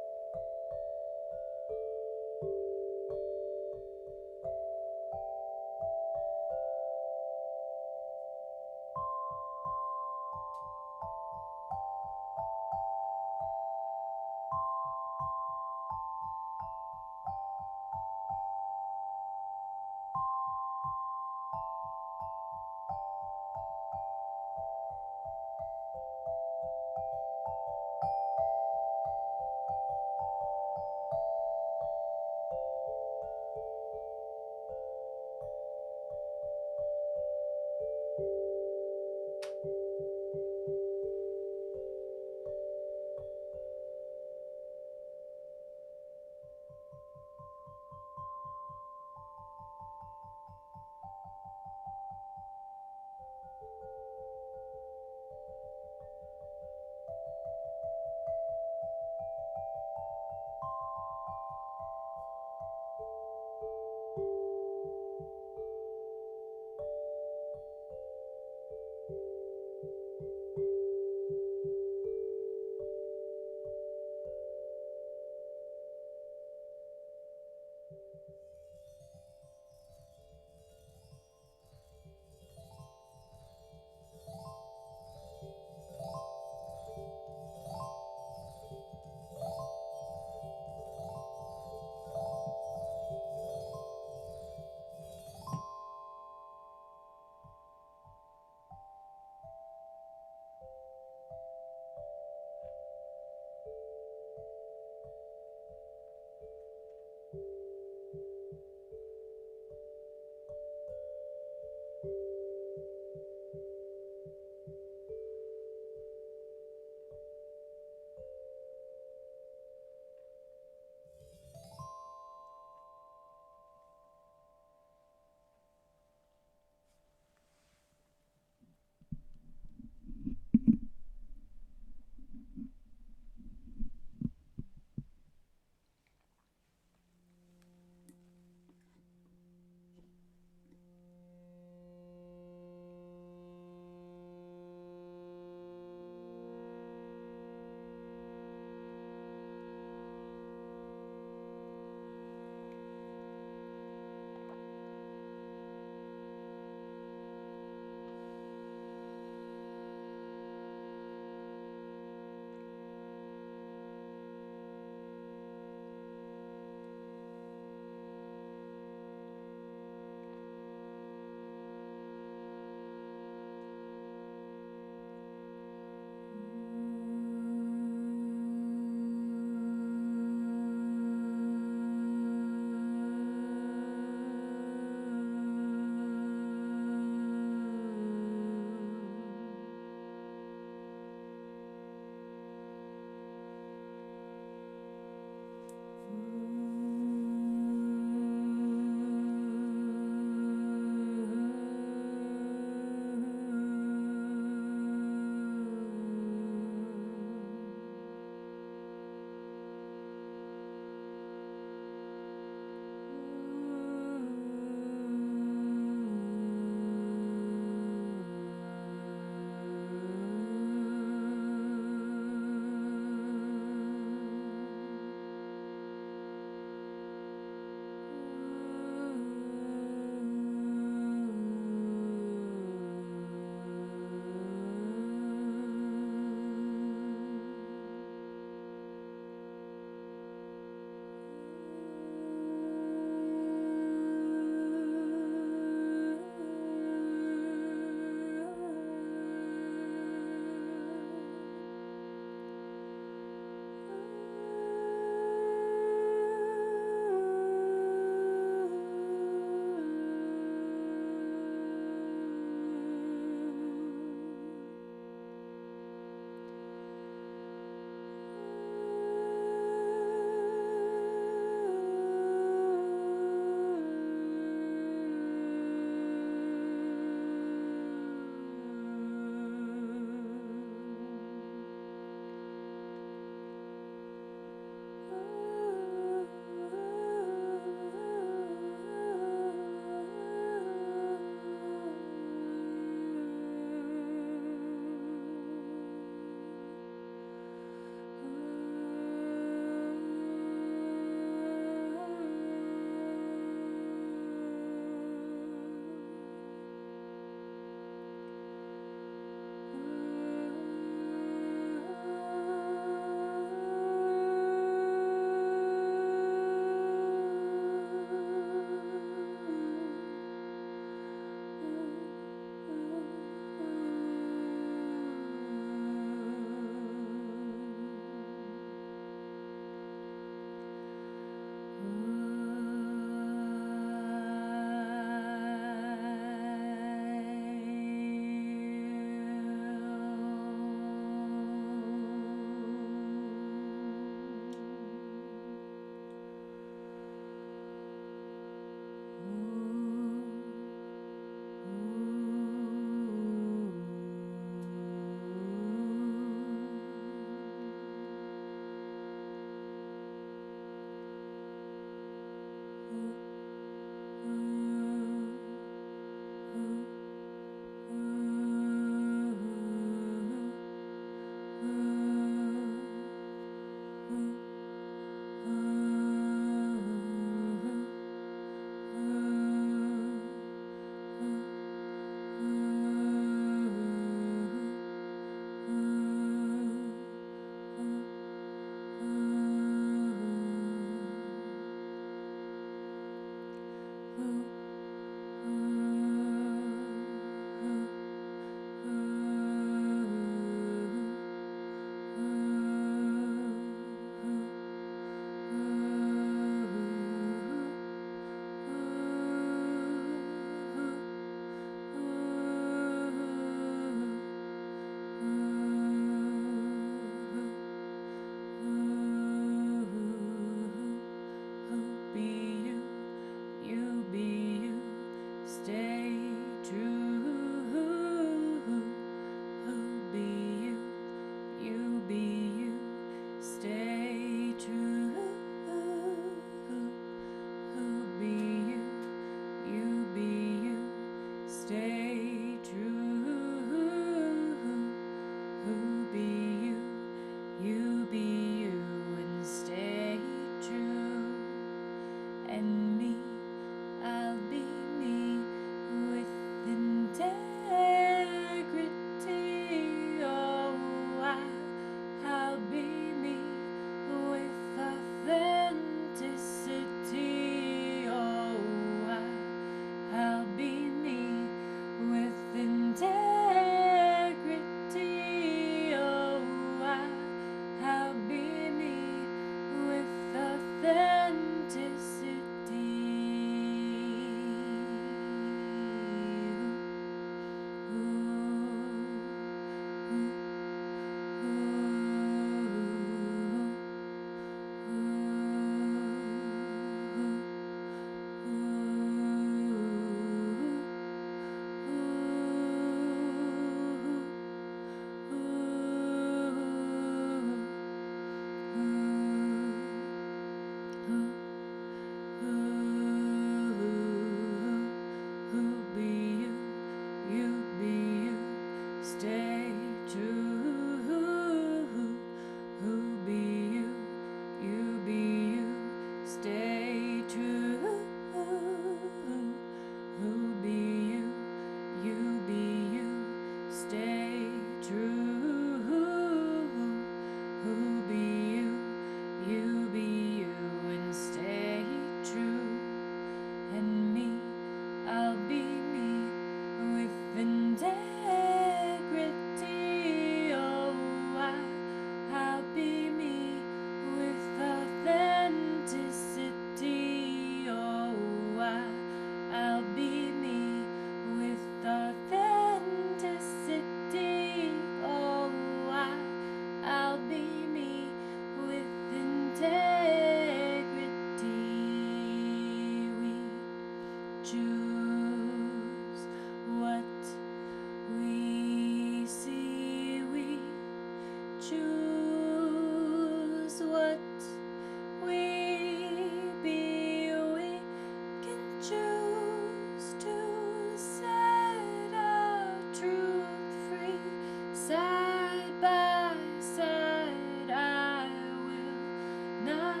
Side by side, I will not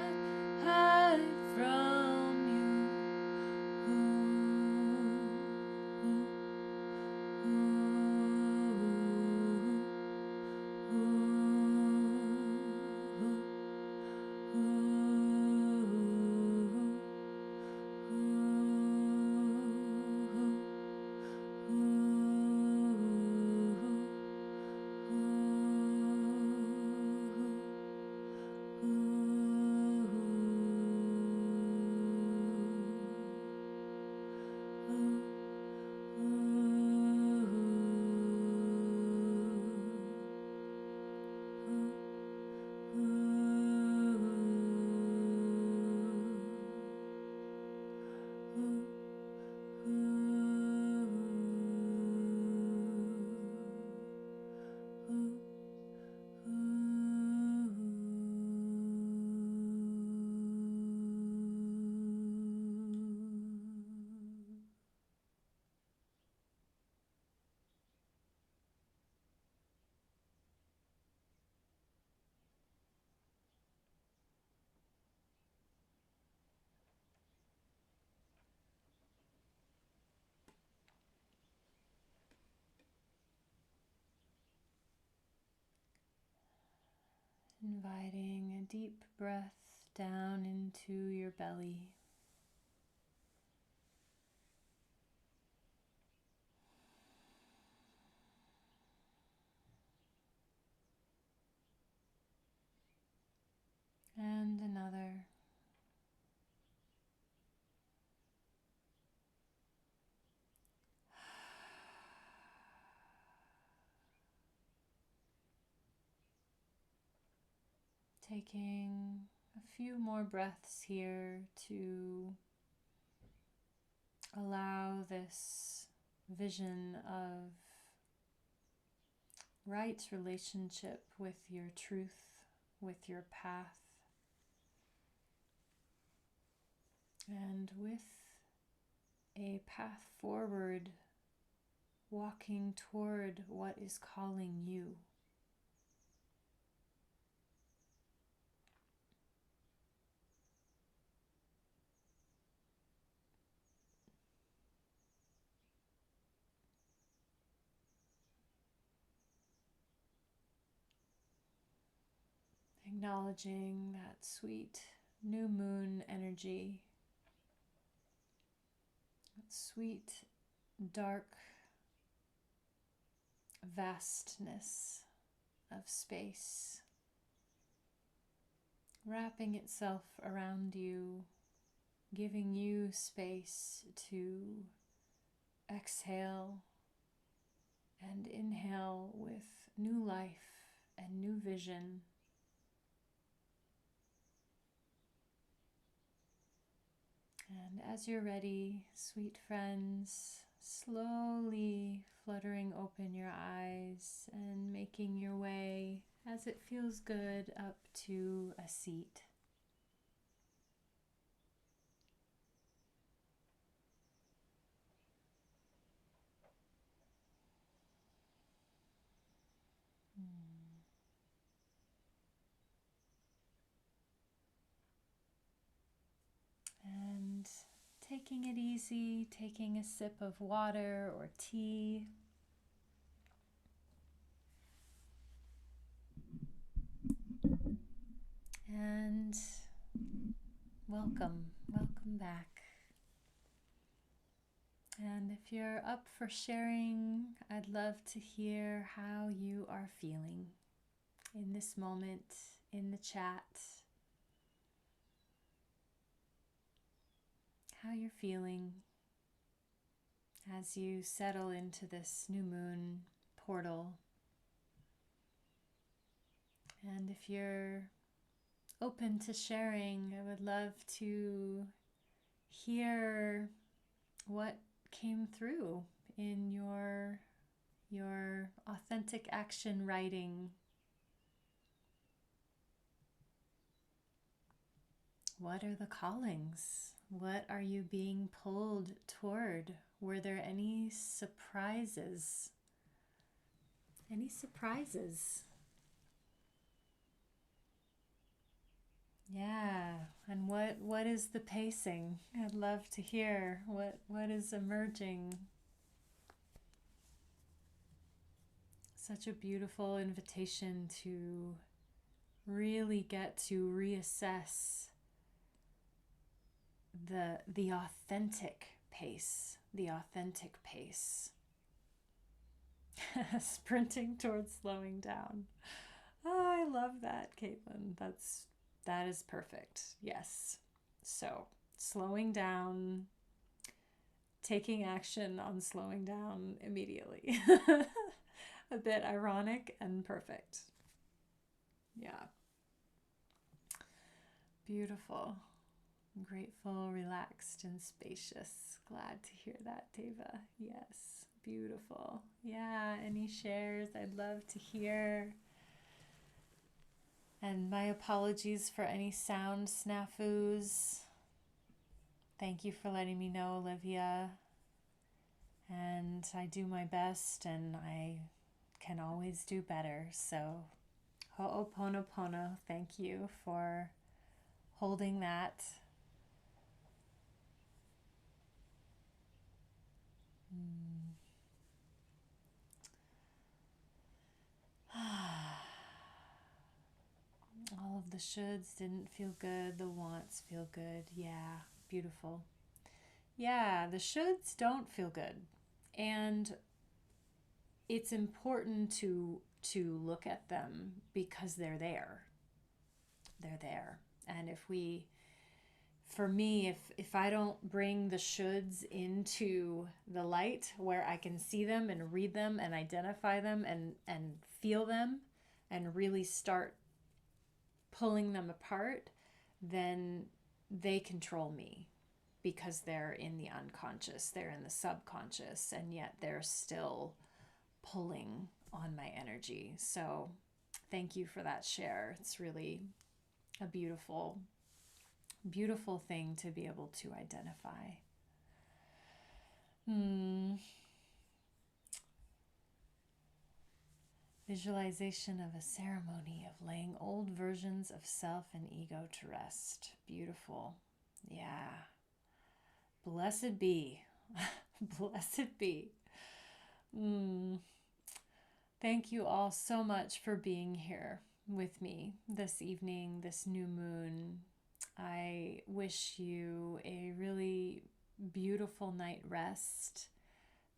hide from you. Inviting a deep breath down into your belly. And another. Taking a few more breaths here to allow this vision of right relationship with your truth, with your path, and with a path forward, walking toward what is calling you. Acknowledging that sweet new moon energy, that sweet dark vastness of space, wrapping itself around you, giving you space to exhale and inhale with new life and new vision. And as you're ready, sweet friends, slowly fluttering open your eyes and making your way, as it feels good, up to a seat. And taking it easy, taking a sip of water or tea. And welcome back. And if you're up for sharing, I'd love to hear how you are feeling in this moment, in the chat. How you're feeling as you settle into this new moon portal. And if you're open to sharing, I would love to hear what came through in your authentic action writing. What are the callings? What are you being pulled toward? Were there any surprises Any surprises? Yeah. And what is the pacing? I'd love to hear what is emerging. Such a beautiful invitation to really get to reassess the authentic pace, the authentic pace. Sprinting towards slowing down. Oh, I love that, Caitlin. That is perfect. Yes. So, slowing down, taking action on slowing down immediately. A bit ironic and perfect. Yeah. Beautiful. Grateful, relaxed, and spacious. Glad to hear that, Teva. Yes. Beautiful. Yeah. Any shares? I'd love to hear. And my apologies for any sound snafus. Thank you for letting me know, Olivia. And I do my best, and I can always do better. So, ho'oponopono, thank you for holding that. All of the shoulds didn't feel good. The wants feel good. Yeah, beautiful. Yeah, the shoulds don't feel good. And it's important to look at them because they're there. They're there. And for me, if I don't bring the shoulds into the light where I can see them and read them and identify them and feel them and really start pulling them apart, then they control me because they're in the unconscious, they're in the subconscious, and yet they're still pulling on my energy. So thank you for that share. It's really a beautiful, beautiful thing to be able to identify. Visualization of a ceremony of laying old versions of self and ego to rest. Beautiful. Yeah. Blessed be. Blessed be. Thank you all so much for being here with me this evening, this new moon. I wish you a really beautiful night rest.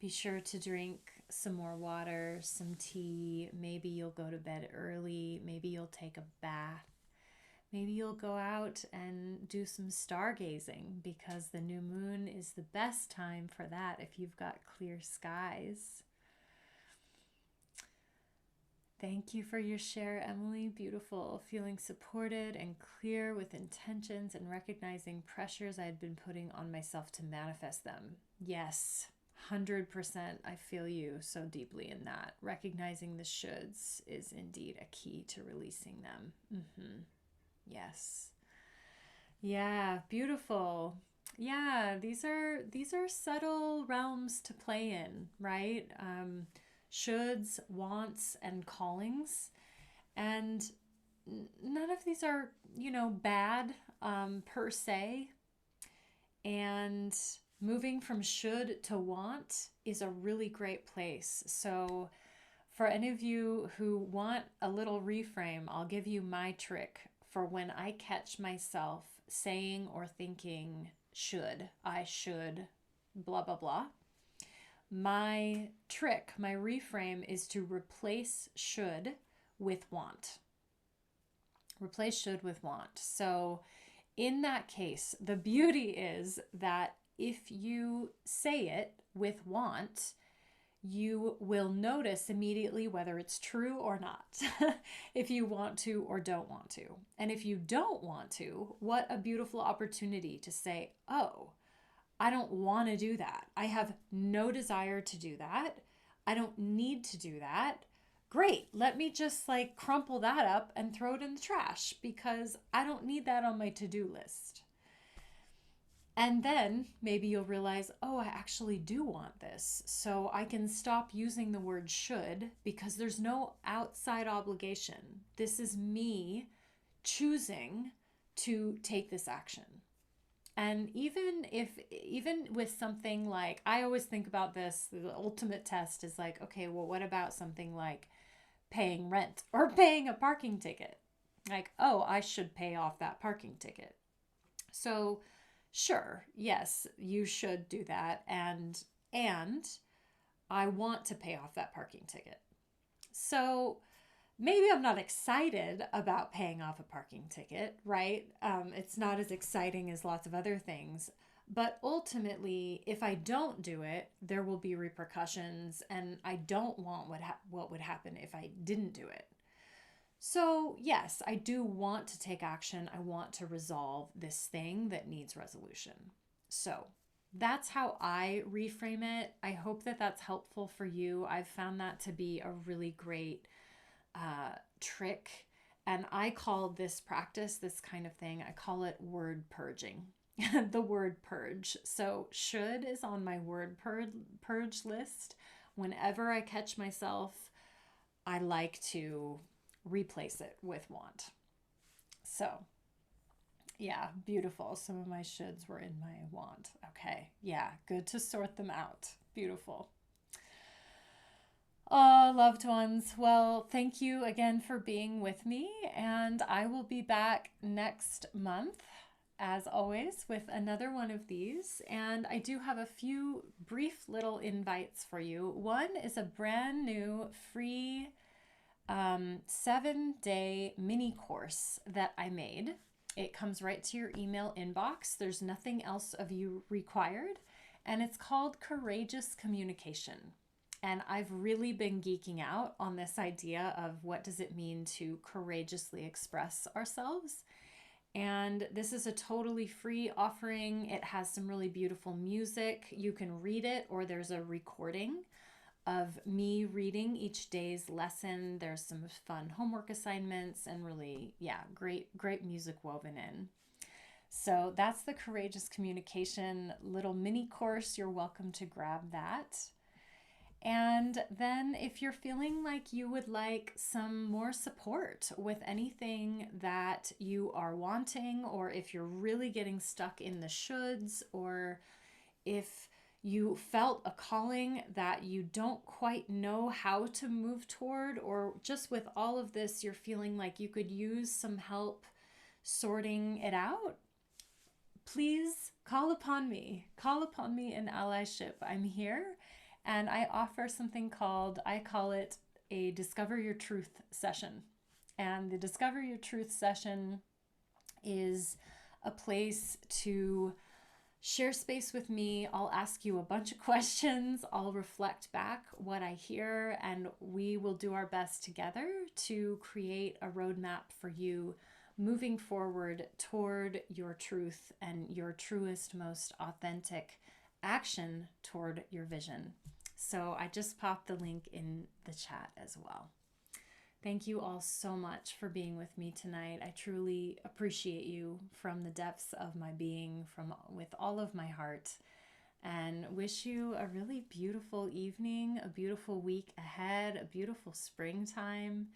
Be sure to drink some more water, some tea. Maybe you'll go to bed early. Maybe you'll take a bath. Maybe you'll go out and do some stargazing because the new moon is the best time for that if you've got clear skies. Thank you for your share, Emily. Beautiful. Feeling supported and clear with intentions and recognizing pressures I had been putting on myself to manifest them. Yes, 100%. I feel you so deeply in that. Recognizing the shoulds is indeed a key to releasing them. Yes. Yeah, beautiful. Yeah, these are subtle realms to play in, right? Shoulds, wants, and callings. And none of these are, bad per se. And moving from should to want is a really great place. So for any of you who want a little reframe, I'll give you my trick for when I catch myself saying or thinking I should, blah, blah, blah. My trick, my reframe is to replace should with want. Replace should with want. So in that case, the beauty is that if you say it with want, you will notice immediately whether it's true or not, if you want to or don't want to. And if you don't want to, what a beautiful opportunity to say, oh, I don't want to do that. I have no desire to do that. I don't need to do that. Great. Let me just crumple that up and throw it in the trash because I don't need that on my to-do list. And then maybe you'll realize, oh, I actually do want this. So I can stop using the word should because there's no outside obligation. This is me choosing to take this action. And even with something like, I always think about this, the ultimate test is like, okay, well, what about something like paying rent or paying a parking ticket? Like, oh, I should pay off that parking ticket. So, sure, yes, you should do that, and I want to pay off that parking ticket. So, maybe I'm not excited about paying off a parking ticket, right? It's not as exciting as lots of other things. But ultimately, if I don't do it, there will be repercussions, and I don't want what would happen if I didn't do it. So, yes, I do want to take action. I want to resolve this thing that needs resolution. So, that's how I reframe it. I hope that that's helpful for you. I've found that to be a really great trick. And I call this practice, this kind of thing, I call it word purging. The word purge. So, should is on my word purge list. Whenever I catch myself, I like to replace it with want. So, yeah, beautiful. Some of my shoulds were in my want. Okay, yeah, good to sort them out. Beautiful. Oh, loved ones. Well, thank you again for being with me, and I will be back next month, as always, with another one of these. And I do have a few brief little invites for you. One is a brand new free 7-day mini course that I made. It comes right to your email inbox. There's nothing else of you required. And it's called Courageous Communication. And I've really been geeking out on this idea of what does it mean to courageously express ourselves. And this is a totally free offering. It has some really beautiful music. You can read it, or there's a recording of me reading each day's lesson. There's some fun homework assignments and really, yeah, great music woven in. So that's the Courageous Communication little mini course. You're welcome to grab that. And then if you're feeling like you would like some more support with anything that you are wanting, or if you're really getting stuck in the shoulds, or if you felt a calling that you don't quite know how to move toward, or just with all of this, you're feeling like you could use some help sorting it out, please call upon me. Call upon me in allyship. I'm here, and I offer something I call it a Discover Your Truth session. And the Discover Your Truth session is a place to share space with me. I'll ask you a bunch of questions. I'll reflect back what I hear, and we will do our best together to create a roadmap for you moving forward toward your truth and your truest, most authentic action toward your vision. So I just popped the link in the chat as well. Thank you all so much for being with me tonight. I truly appreciate you from the depths of my being, with all of my heart, and wish you a really beautiful evening, a beautiful week ahead, a beautiful springtime,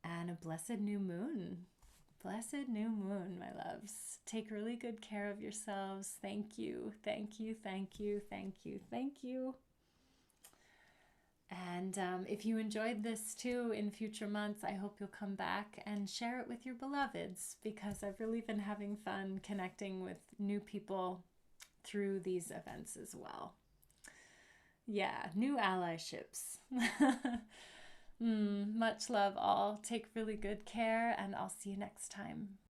and a blessed new moon. Blessed new moon, my loves. Take really good care of yourselves. Thank you, thank you, thank you, thank you, thank you. And if you enjoyed this too in future months, I hope you'll come back and share it with your beloveds, because I've really been having fun connecting with new people through these events as well. Yeah, new allyships. Much love all. Take really good care, and I'll see you next time.